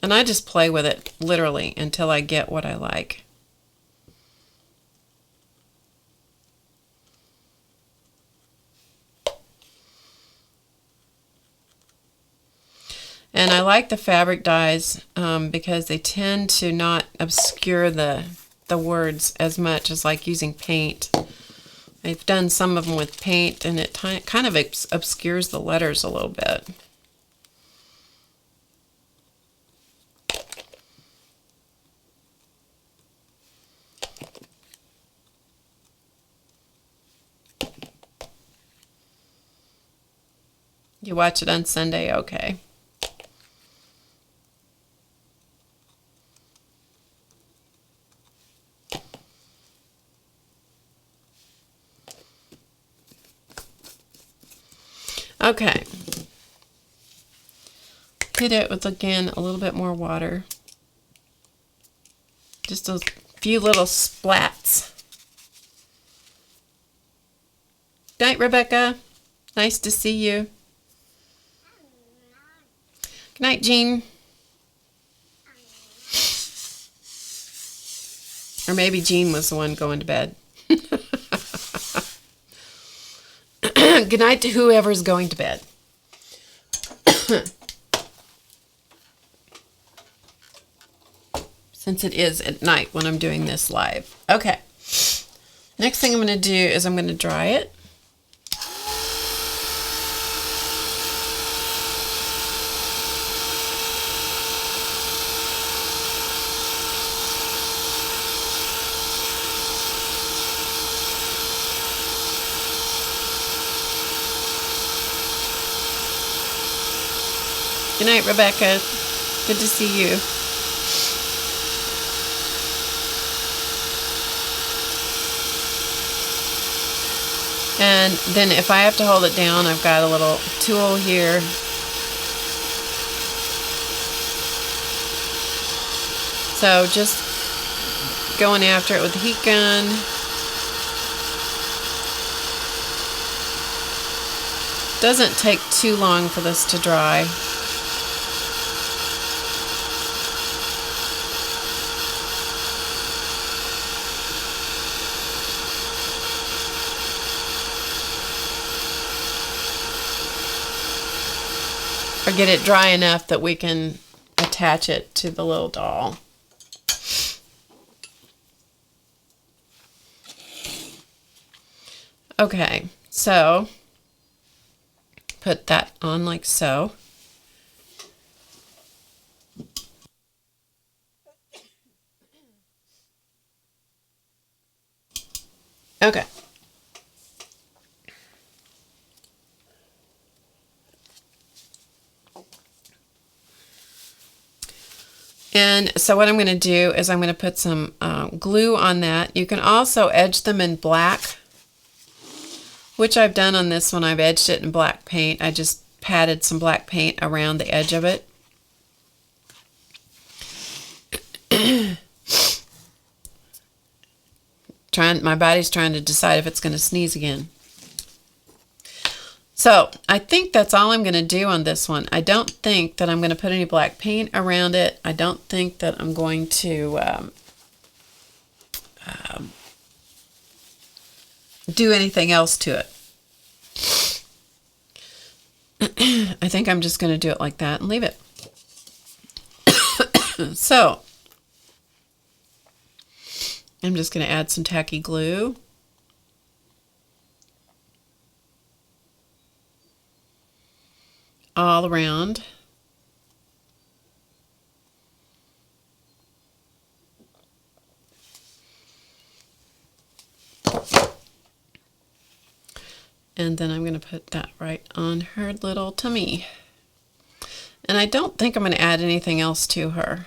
Speaker 1: And I just play with it, literally, until I get what I like. And I like the fabric dyes because they tend to not obscure the words as much as like using paint. I've done some of them with paint, and it kind of obscures the letters a little bit. You watch it on Sunday, okay. Okay, hit it with, again, a little bit more water. Just a few little splats. Good night, Rebecca. Nice to see you. Good night, Jean. Or maybe Jean was the one going to bed. Good night to whoever's going to bed. Since it is at night when I'm doing this live. Okay. Next thing I'm going to do is I'm going to dry it. Good night, Rebecca. Good to see you. And then if I have to hold it down, I've got a little tool here. So just going after it with the heat gun. Doesn't take too long for this to dry. Or get it dry enough that we can attach it to the little doll. Okay, so put that on like so. Okay. And so what I'm going to do is I'm going to put some glue on that. You can also edge them in black, which I've done on this one. I've edged it in black paint. I just patted some black paint around the edge of it. My body's trying to decide if it's going to sneeze again. So I think that's all I'm going to do on this one. I don't think that I'm going to put any black paint around it. I don't think that I'm going to do anything else to it. I think I'm just going to do it like that and leave it. So I'm just going to add some tacky glue. All around. And then I'm going to put that right on her little tummy. And I don't think I'm going to add anything else to her.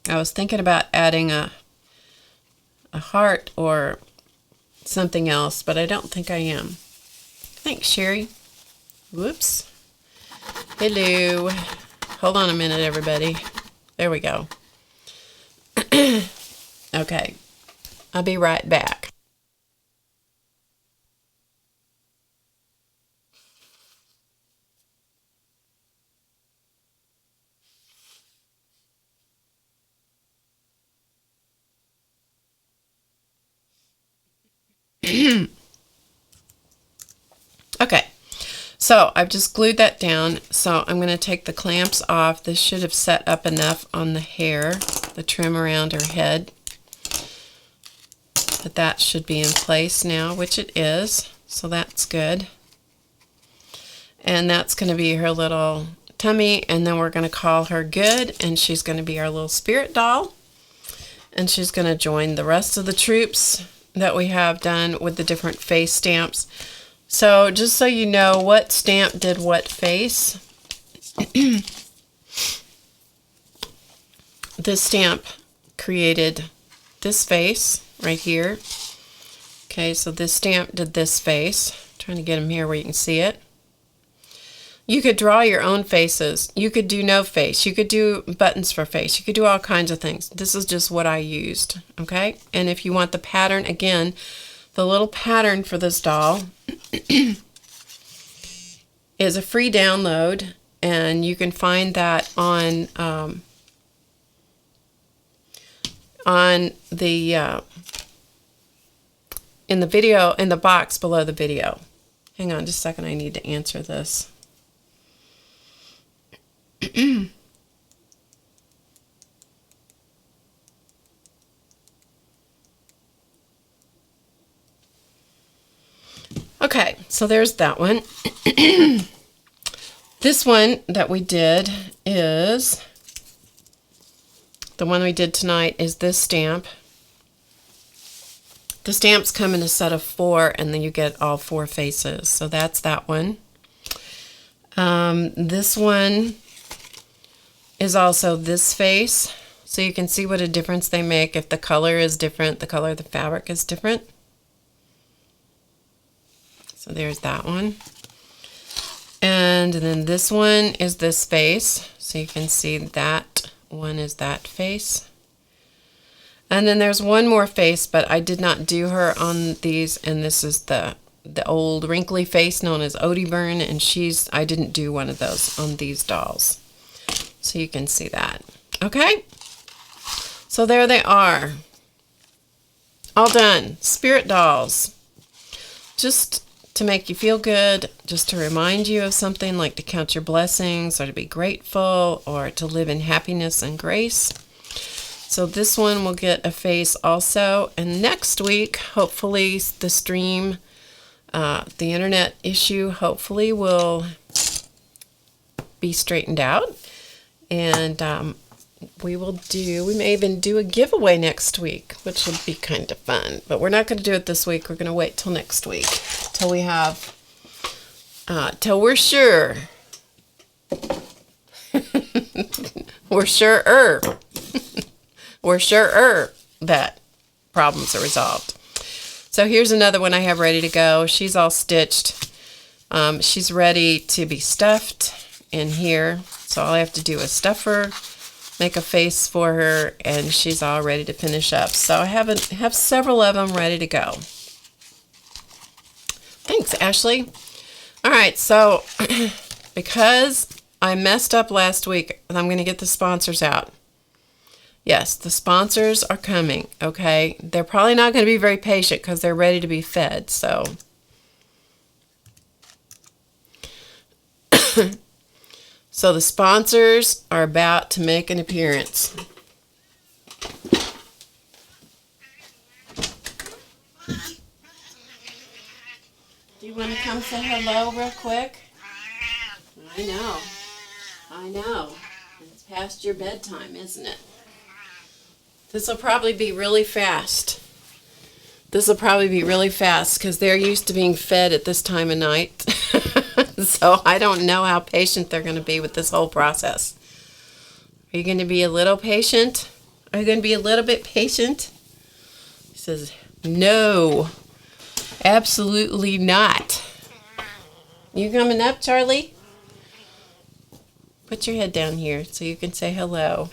Speaker 1: I was thinking about adding a heart or something else, but I don't think I am. Thanks, Sherry. Whoops. Hello. Hold on a minute, everybody. There we go. Okay. I'll be right back. Okay, so I've just glued that down, so I'm going to take the clamps off. This should have set up enough on the hair, the trim around her head, but that should be in place now, which it is, so that's good. And that's going to be her little tummy, and then we're going to call her good, and she's going to be our little spirit doll, and she's going to join the rest of the troops that we have done with the different face stamps. So just so you know what stamp did what face, this stamp created this face right here. Okay, so this stamp did this face. I'm trying to get them here where you can see it. You could draw your own faces. You could do no face. You could do buttons for face. You could do all kinds of things. This is just what I used, okay? And if you want the pattern, again, the little pattern for this doll is a free download, and you can find that on the in the video, in the box below the video. Hang on just a second, I need to answer this. Okay, so there's that one. This one that we did is, the one we did tonight is this stamp. The stamps come in a set of 4, and then you get all 4 faces. So that's that one. This one is also this face. So you can see what a difference they make. If the color is different, the color of the fabric is different. So there's that one. And then this one is this face. So you can see that one is that face. And then there's one more face, but I did not do her on these. And this is the old wrinkly face known as Odie Byrne. And I didn't do one of those on these dolls. So you can see that. Okay. So there they are. All done. Spirit dolls. Just to make you feel good, just to remind you of something, like to count your blessings or to be grateful or to live in happiness and grace. So this one will get a face also, and next week hopefully the stream, the internet issue hopefully will be straightened out, and we may even do a giveaway next week, which would be kind of fun. But we're not going to do it this week. We're going to wait till next week, till we have, till we're sure. We're sure we're sure that problems are resolved. So here's another one I have ready to go. She's all stitched. She's ready to be stuffed in here. So all I have to do is stuff her, make a face for her, and she's all ready to finish up. So I have several of them ready to go. Thanks, Ashley. All right, so because I messed up last week, I'm going to get the sponsors out. Yes, the sponsors are coming, okay? They're probably not going to be very patient because they're ready to be fed, so. So the sponsors are about to make an appearance. Do you want to come say hello real quick? I know. It's past your bedtime, isn't it? This will probably be really fast. This will probably be really fast because they're used to being fed at this time of night. So I don't know how patient they're going to be with this whole process. Are you going to be a little patient? Are you going to be a little bit patient? He says, no, absolutely not. You coming up, Charlie? Put your head down here so you can say hello.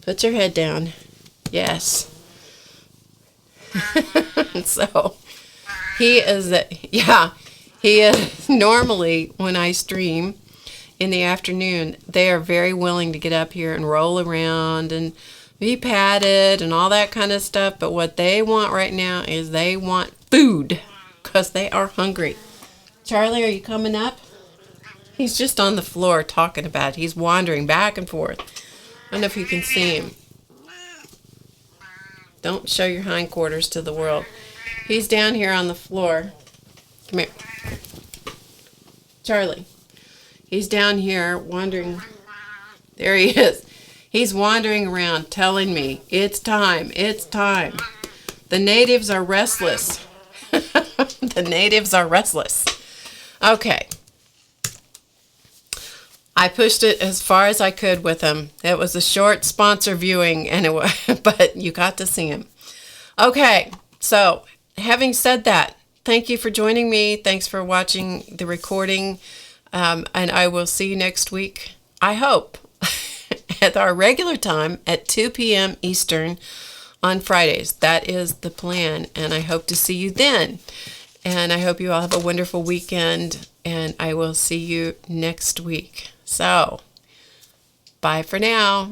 Speaker 1: Put your head down. Yes. So he is, he is normally when I stream in the afternoon, they are very willing to get up here and roll around and be patted and all that kind of stuff. But what they want right now is they want food because they are hungry. Charlie, are you coming up? He's just on the floor talking about it. He's wandering back and forth. I don't know if you can see him. Don't show your hindquarters to the world. He's down here on the floor. Come here. Charlie. He's down here wandering. There he is. He's wandering around telling me, it's time, it's time. The natives are restless. The natives are restless. Okay. I pushed it as far as I could with him. It was a short sponsor viewing, but you got to see him. Okay, so having said that, thank you for joining me. Thanks for watching the recording, and I will see you next week, I hope, at our regular time at 2 p.m. Eastern on Fridays. That is the plan, and I hope to see you then. And I hope you all have a wonderful weekend, and I will see you next week. So, bye for now.